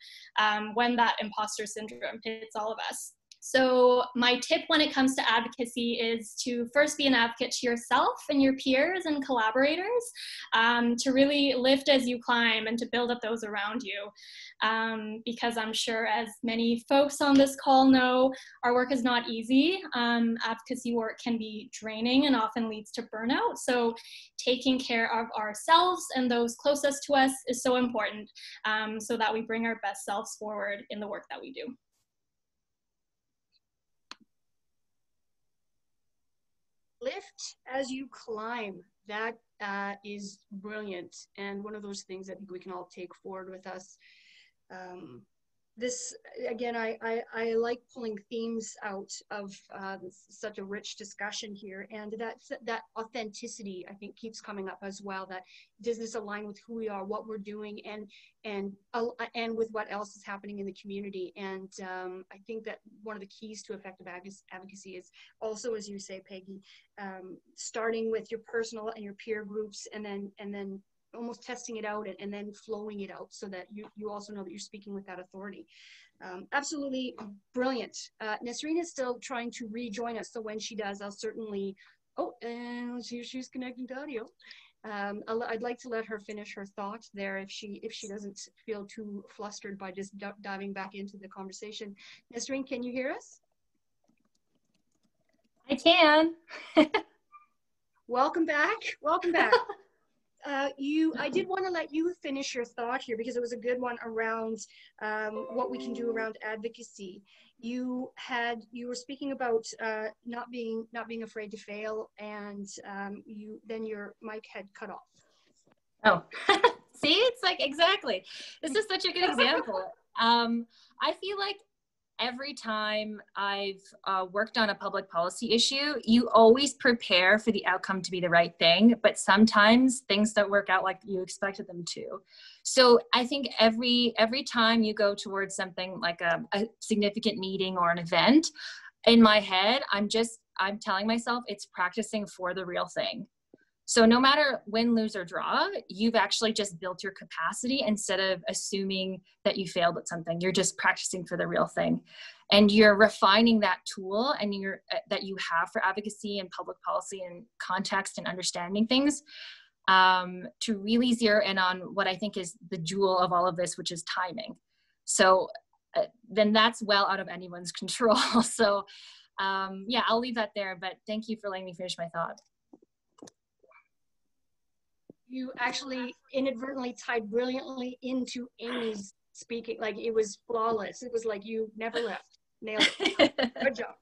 when that imposter syndrome hits all of us. So my tip when it comes to advocacy is to first be an advocate to yourself and your peers and collaborators, to really lift as you climb and to build up those around you. Because I'm sure, as many folks on this call know, our work is not easy. Advocacy work can be draining and often leads to burnout. So taking care of ourselves and those closest to us is so important, so that we bring our best selves forward in the work that we do. Lift as you climb. That is brilliant, and one of those things I think we can all take forward with us. This, again, I like pulling themes out of such a rich discussion here, and that authenticity, I think, keeps coming up as well. That does this align with who we are, what we're doing, and with what else is happening in the community? And I think that one of the keys to effective advocacy is also, as you say, Peggy, starting with your personal and your peer groups, and then almost testing it out and then flowing it out so that you also know that you're speaking with that authority. Absolutely brilliant. Nesreen is still trying to rejoin us, so when she does, I'll certainly, and let's see if she's connecting to audio. I'd like to let her finish her thought there if she doesn't feel too flustered by just diving back into the conversation. Nesreen, can you hear us? I can. Welcome back. Welcome back. I did want to let you finish your thought here because it was a good one around what we can do around advocacy. You were speaking about not being afraid to fail, and then your mic had cut off. Oh, see, it's like, exactly. This is such a good example. I feel like every time I've worked on a public policy issue, you always prepare for the outcome to be the right thing, but sometimes things don't work out like you expected them to. So I think every time you go towards something like a significant meeting or an event, in my head, I'm telling myself it's practicing for the real thing. So no matter win, lose, or draw, you've actually just built your capacity instead of assuming that you failed at something. You're just practicing for the real thing. And you're refining that tool and that you have for advocacy and public policy and context and understanding things to really zero in on what I think is the jewel of all of this, which is timing. So then that's well out of anyone's control. So yeah, I'll leave that there, but thank you for letting me finish my thought. You actually inadvertently tied brilliantly into Amy's speaking. Like, it was flawless. It was like you never left. Nailed it. Good job.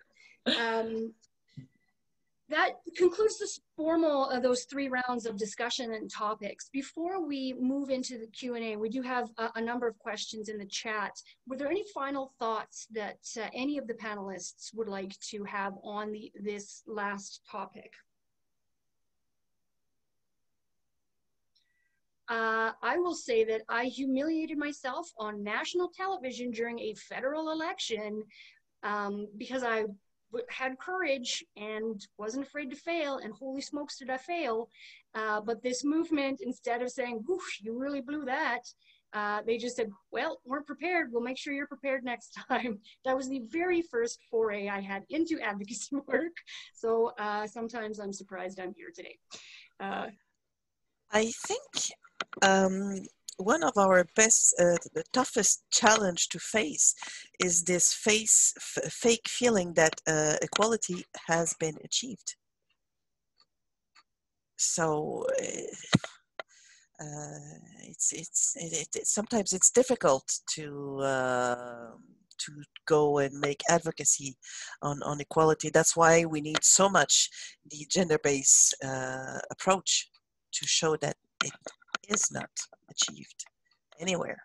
That concludes this formal, those 3 rounds of discussion and topics. Before we move into the Q&A, we do have a number of questions in the chat. Were there any final thoughts that any of the panelists would like to have on this last topic? I will say that I humiliated myself on national television during a federal election because I had courage and wasn't afraid to fail, and holy smokes did I fail. But this movement, instead of saying, whoosh, you really blew that, they just said, well, we're prepared. We'll make sure you're prepared next time. That was the very first foray I had into advocacy work. So sometimes I'm surprised I'm here today. I think one of our the toughest challenge to face is this fake feeling that equality has been achieved. So sometimes it's difficult to go and make advocacy on equality. That's why we need so much the gender-based approach to show that it is not achieved anywhere.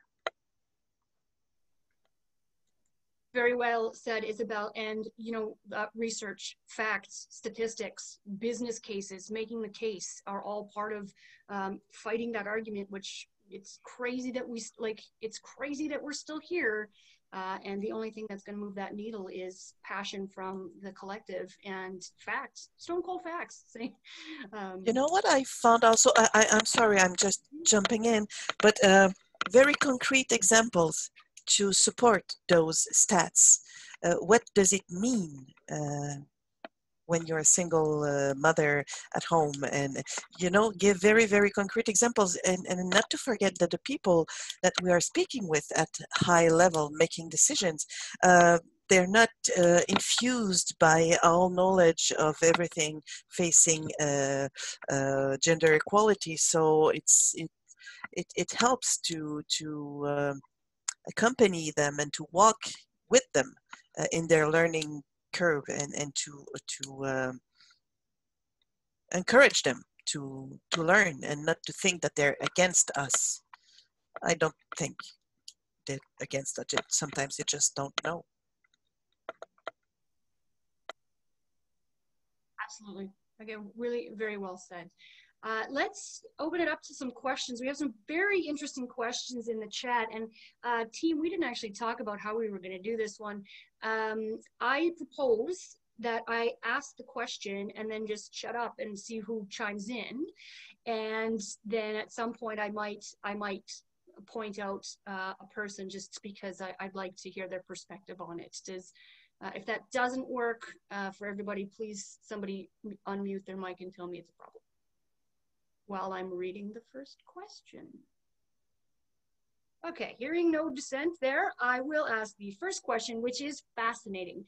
Very well said, Isabel. And, you know, research, facts, statistics, business cases, making the case are all part of fighting that argument, which it's crazy that we're still here. And the only thing that's going to move that needle is passion from the collective and facts, stone cold facts. You know what I found also, I'm sorry, I'm just jumping in, but very concrete examples to support those stats. What does it mean when you're a single mother at home? And, you know, give very, very concrete examples, and not to forget that the people that we are speaking with at high level making decisions, they're not infused by all knowledge of everything facing gender equality. So it helps to accompany them and to walk with them in their learning curve, and to encourage them to learn and not to think that they're against us. I don't think they're against us. Sometimes they just don't know. Absolutely. Again, really very well said. Let's open it up to some questions. We have some very interesting questions in the chat, and team, we didn't actually talk about how we were going to do this one. I propose that I ask the question and then just shut up and see who chimes in, and then at some point I might point out a person just because I'd like to hear their perspective on it. If that doesn't work for everybody, please somebody unmute their mic and tell me it's a problem. while I'm reading the first question. Okay, hearing no dissent there, I will ask the first question, which is fascinating.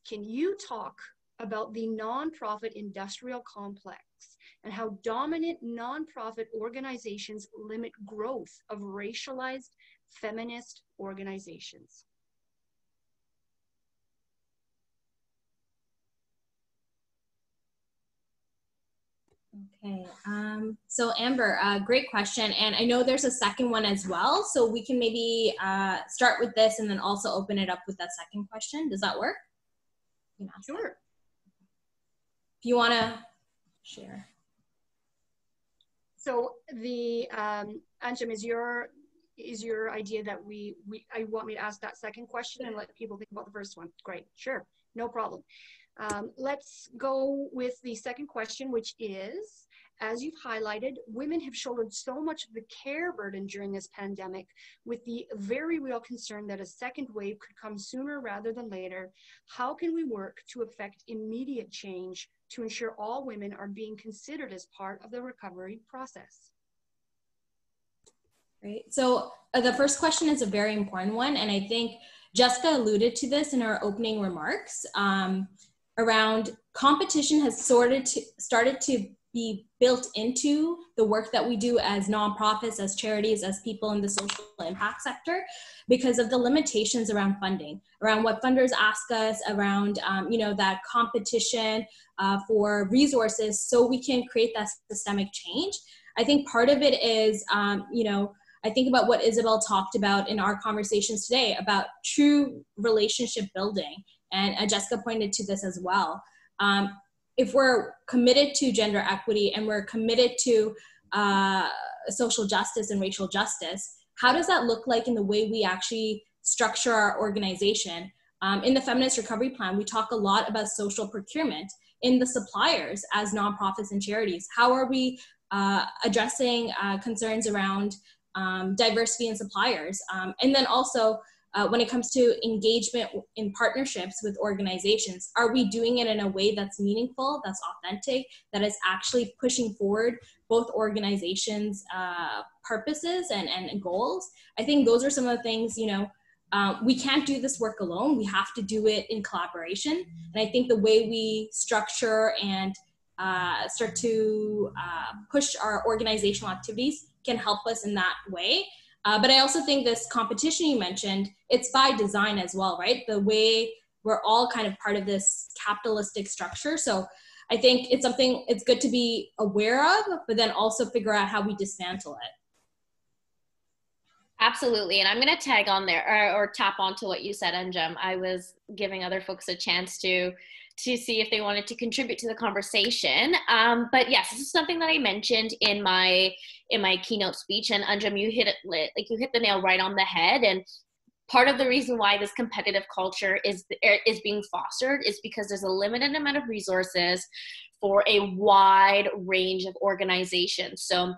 Can you talk about the nonprofit industrial complex and how dominant nonprofit organizations limit growth of racialized feminist organizations? Okay, so Amber, great question. And I know there's a second one as well. So we can maybe start with this and then also open it up with that second question. Does that work? Sure. If you want to share. So the, Anjem, is your idea that I want me to ask that second question and let people think about the first one? Great, sure, no problem. Let's go with the second question, which is, as you've highlighted, women have shouldered so much of the care burden during this pandemic, with the very real concern that a second wave could come sooner rather than later. How can we work to effect immediate change to ensure all women are being considered as part of the recovery process? Great. So the first question is a very important one, and I think Jessica alluded to this in her opening remarks. Around competition has started to be built into the work that we do as nonprofits, as charities, as people in the social impact sector, because of the limitations around funding, around what funders ask us, around that competition for resources, so we can create that systemic change. I think part of it is, I think about what Isabel talked about in our conversations today about true relationship building. And Jessica pointed to this as well. If we're committed to gender equity and we're committed to social justice and racial justice, how does that look like in the way we actually structure our organization? In the Feminist Recovery Plan, we talk a lot about social procurement in the suppliers as nonprofits and charities. How are we addressing concerns around diversity in suppliers? And then also, when it comes to engagement in partnerships with organizations, are we doing it in a way that's meaningful, that's authentic, that is actually pushing forward both organizations' purposes and goals? I think those are some of the things, we can't do this work alone. We have to do it in collaboration. And I think the way we structure and start to push our organizational activities can help us in that way. But I also think this competition you mentioned, it's by design as well, right? The way we're all kind of part of this capitalistic structure. So I think it's something it's good to be aware of, but then also figure out how we dismantle it. Absolutely. And I'm going to tag on there or tap onto what you said, Anjem. I was giving other folks a chance to see if they wanted to contribute to the conversation. But yes, this is something that I mentioned in my keynote speech, and Anjem, you hit the nail right on the head. And part of the reason why this competitive culture is being fostered is because there's a limited amount of resources for a wide range of organizations. So,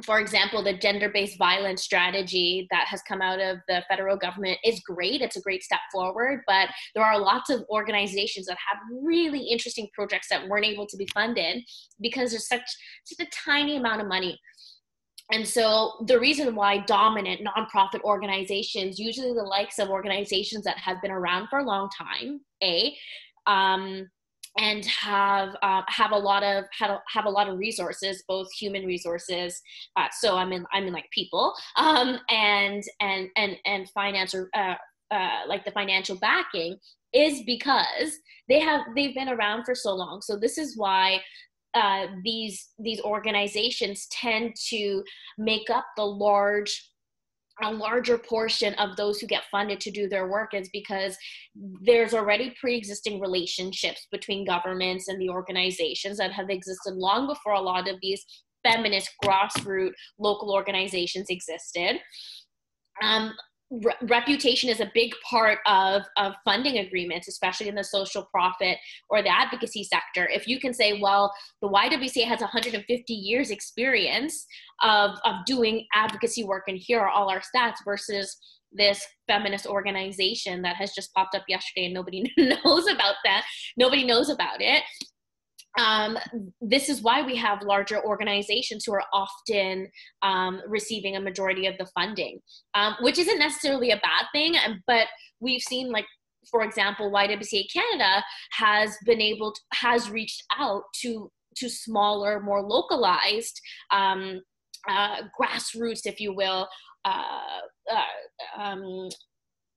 for example, the gender-based violence strategy that has come out of the federal government is great. It's a great step forward, but there are lots of organizations that have really interesting projects that weren't able to be funded because there's such a tiny amount of money. And so the reason why dominant nonprofit organizations, usually the likes of organizations that have been around for a long time, and have a lot of resources, both human resources. So I mean like people, and finance or like the financial backing, is because they've been around for so long. So this is why these organizations tend to make up a larger portion of those who get funded to do their work, is because there's already pre-existing relationships between governments and the organizations that have existed long before a lot of these feminist grassroots local organizations existed. Reputation is a big part of funding agreements, especially in the social profit or the advocacy sector. If you can say, well, the YWCA has 150 years experience of doing advocacy work, and here are all our stats, versus this feminist organization that has just popped up yesterday and nobody knows about that. Nobody knows about it. this is why we have larger organizations who are often receiving a majority of the funding, which isn't necessarily a bad thing, but we've seen, like, for example, YWCA Canada has reached out to smaller, more localized, grassroots, if you will,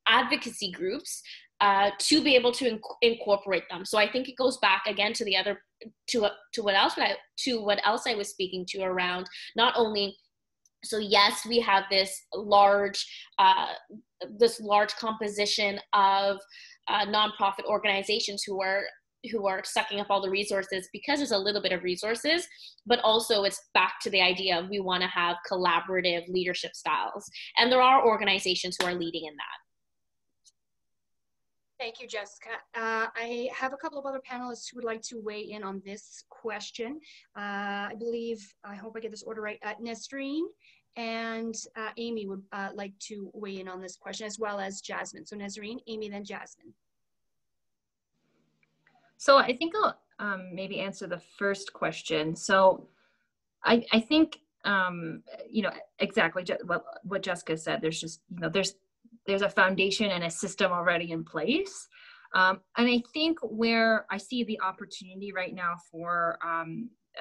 advocacy groups to be able to incorporate them. So I think it goes back again to the other, to what else I was speaking to around not only. So yes, we have this large composition of nonprofit organizations who are sucking up all the resources because there's a little bit of resources, but also it's back to the idea of we want to have collaborative leadership styles. And there are organizations who are leading in that. Thank you, Jessica. I have a couple of other panelists who would like to weigh in on this question. I hope I get this order right, Nesreen and Amy would like to weigh in on this question, as well as Jasmine. So Nesreen, Amy, then Jasmine. So I think I'll maybe answer the first question. So I think, exactly what Jessica said. There's just, there's a foundation and a system already in place. And I think where I see the opportunity right now for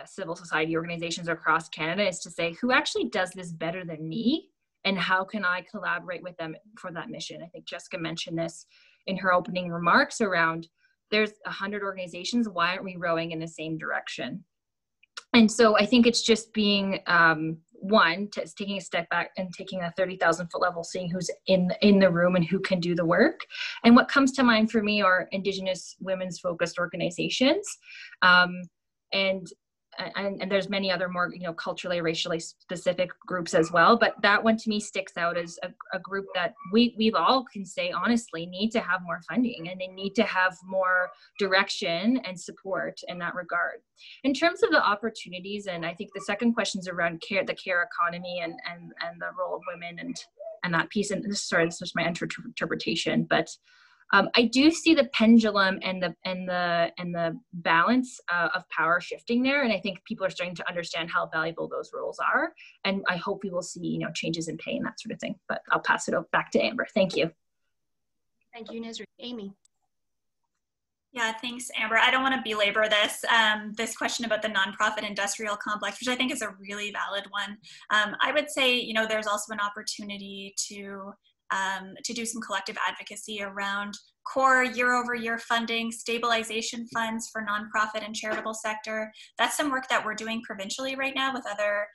civil society organizations across Canada is to say, who actually does this better than me? And how can I collaborate with them for that mission? I think Jessica mentioned this in her opening remarks around, there's 100 organizations, why aren't we rowing in the same direction? And so I think it's just being, taking a step back and taking a 30,000-foot level, seeing who's in the room and who can do the work. And what comes to mind for me are Indigenous women's focused organizations. And there's many other more, culturally, racially specific groups as well. But that one to me sticks out as a group that we've all can say honestly need to have more funding, and they need to have more direction and support in that regard. In terms of the opportunities, and I think the second question is around the care economy and the role of women and that piece. And this is just my interpretation, but I do see the pendulum and the balance of power shifting there, and I think people are starting to understand how valuable those roles are. And I hope we will see, changes in pay and that sort of thing. But I'll pass it back to Amber. Thank you. Thank you, Nesreen. Amy. Yeah, thanks, Amber. I don't want to belabor this question about the nonprofit industrial complex, which I think is a really valid one. I would say, there's also an opportunity to do some collective advocacy around core year-over-year funding, stabilization funds for nonprofit and charitable sector. That's some work that we're doing provincially right now with other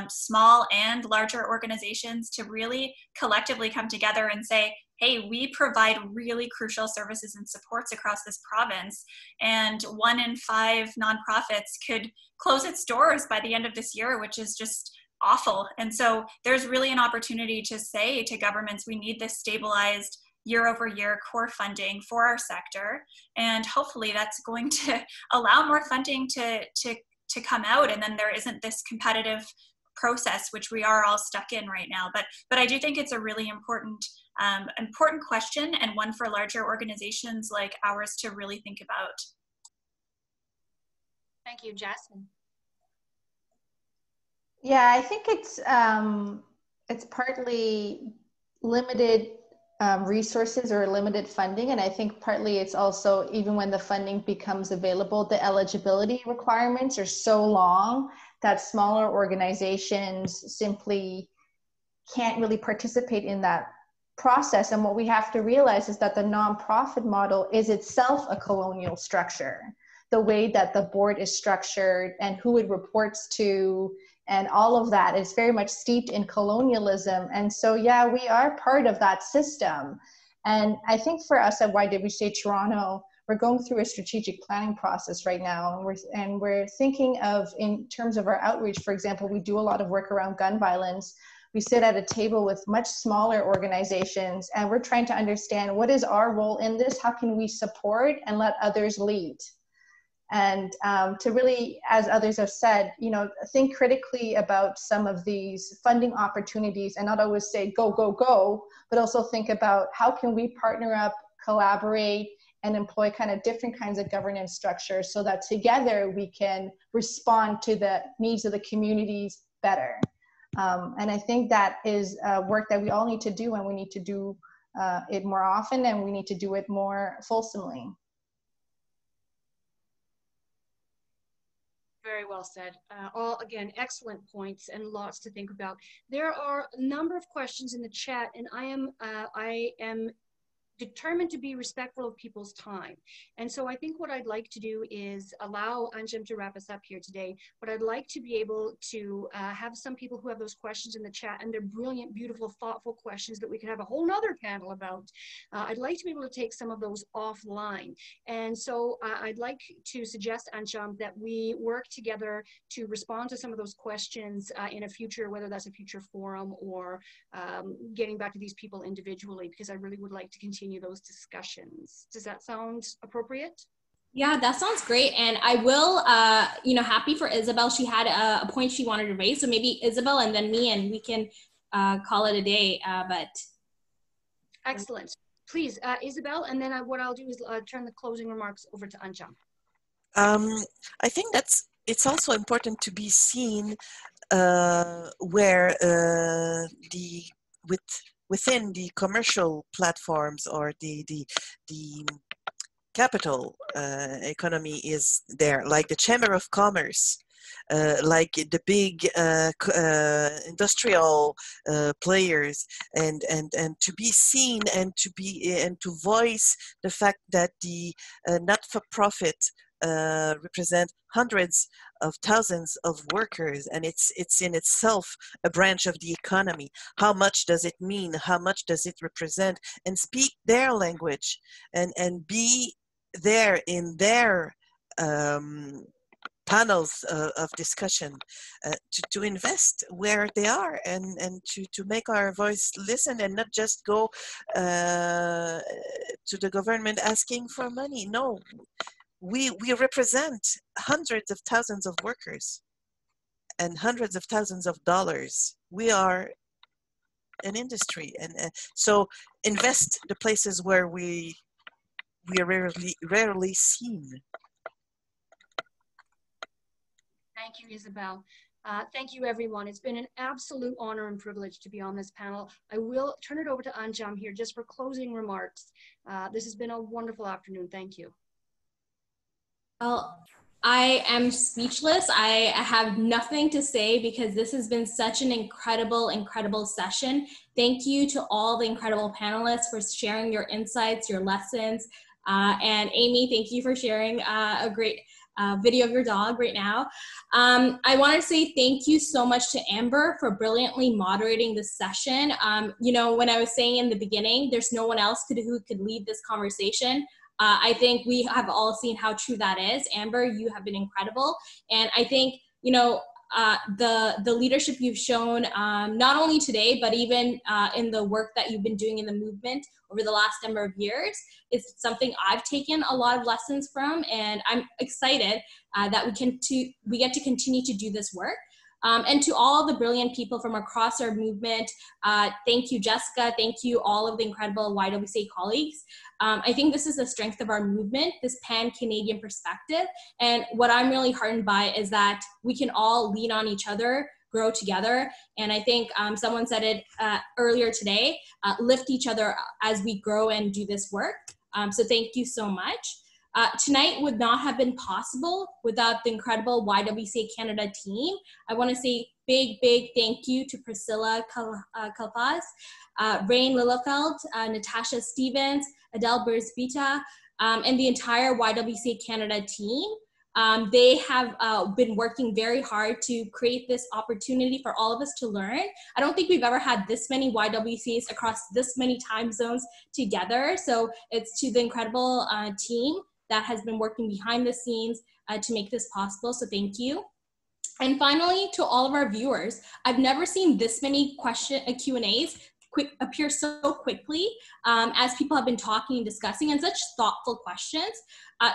small and larger organizations to really collectively come together and say, hey, we provide really crucial services and supports across this province, and 1 in 5 nonprofits could close its doors by the end of this year, which is just awful. And so there's really an opportunity to say to governments, we need this stabilized year-over-year core funding for our sector, and hopefully that's going to allow more funding to come out, and then there isn't this competitive process which we are all stuck in right now. But I do think it's a really important question, and one for larger organizations like ours to really think about. Thank you, Jasmine. Yeah, I think it's partly limited resources or limited funding, and I think partly it's also, even when the funding becomes available, the eligibility requirements are so long that smaller organizations simply can't really participate in that process. And what we have to realize is that the nonprofit model is itself a colonial structure. The way that the board is structured and who it reports to and all of that is very much steeped in colonialism. And so, yeah, we are part of that system. And I think for us at YWCA Toronto, we're going through a strategic planning process right now. And we're thinking of, in terms of our outreach, for example, we do a lot of work around gun violence. We sit at a table with much smaller organizations, and we're trying to understand, what is our role in this? How can we support and let others lead? And to really, as others have said, think critically about some of these funding opportunities, and not always say go, go, go, but also think about how can we partner up, collaborate, and employ kind of different kinds of governance structures so that together we can respond to the needs of the communities better. And I think that is work that we all need to do, and we need to do it more often, and we need to do it more fulsomely. Very well said. All, again, excellent points and lots to think about. There are a number of questions in the chat, and I am determined to be respectful of people's time. And so I think what I'd like to do is allow Anjem to wrap us up here today, but I'd like to be able to have some people who have those questions in the chat, and they're brilliant, beautiful, thoughtful questions that we could have a whole nother panel about. I'd like to be able to take some of those offline. And so I'd like to suggest, Anjem, that we work together to respond to some of those questions in a future, whether that's a future forum or getting back to these people individually, because I really would like to continue those discussions. Does that sound appropriate? Yeah, that sounds great. And I will, happy for Isabel. She had a point she wanted to raise. So maybe Isabel and then me, and we can call it a day. But excellent. Please, Isabel, and then what I'll do is turn the closing remarks over to Anjem. I think it's also important to be seen where within the commercial platforms or the capital economy is there, like the Chamber of Commerce, like the big industrial players, and to be seen and to voice the fact that the not-for-profit represent hundreds of thousands of workers, and it's in itself a branch of the economy. How much does it mean? How much does it represent? And speak their language, and be there in their panels of discussion, to invest where they are, and to make our voice listen, and not just go to the government asking for money. No. We represent hundreds of thousands of workers and hundreds of thousands of dollars. We are an industry, and so invest the places where we are rarely seen. Thank you, Isabel. Thank you, everyone. It's been an absolute honor and privilege to be on this panel. I will turn it over to Anjem here just for closing remarks. This has been a wonderful afternoon. Thank you. Well, I am speechless. I have nothing to say because this has been such an incredible, incredible session. Thank you to all the incredible panelists for sharing your insights, your lessons. And Amy, thank you for sharing a great video of your dog right now. I want to say thank you so much to Amber for brilliantly moderating this session. When I was saying in the beginning, there's no one else who could lead this conversation. I think we have all seen how true that is. Amber, you have been incredible. And I think, the leadership you've shown, not only today, but even in the work that you've been doing in the movement over the last number of years, is something I've taken a lot of lessons from. And I'm excited that we get to continue to do this work. And to all the brilliant people from across our movement, thank you, Jessica. Thank you, all of the incredible YWCA colleagues. I think this is the strength of our movement, this pan-Canadian perspective. And what I'm really heartened by is that we can all lean on each other, grow together. And I think someone said it earlier today, lift each other as we grow and do this work. So thank you so much. Tonight would not have been possible without the incredible YWCA Canada team. I want to say big thank you to Priscilla Kalfas, Rain Lillefeld, Natasha Stevens, Adele Berzbita, and the entire YWCA Canada team. They have been working very hard to create this opportunity for all of us to learn. I don't think we've ever had this many YWCAs across this many time zones together. So it's to the incredible team that has been working behind the scenes to make this possible. So thank you. And finally, to all of our viewers, I've never seen this many Q&As appear so quickly as people have been talking and discussing, and such thoughtful questions.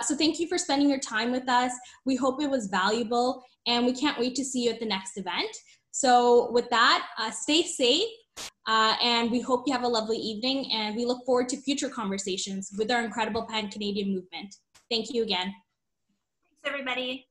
So thank you for spending your time with us. We hope it was valuable, and we can't wait to see you at the next event. So with that, stay safe, And we hope you have a lovely evening, and we look forward to future conversations with our incredible Pan-Canadian movement. Thank you again. Thanks, everybody.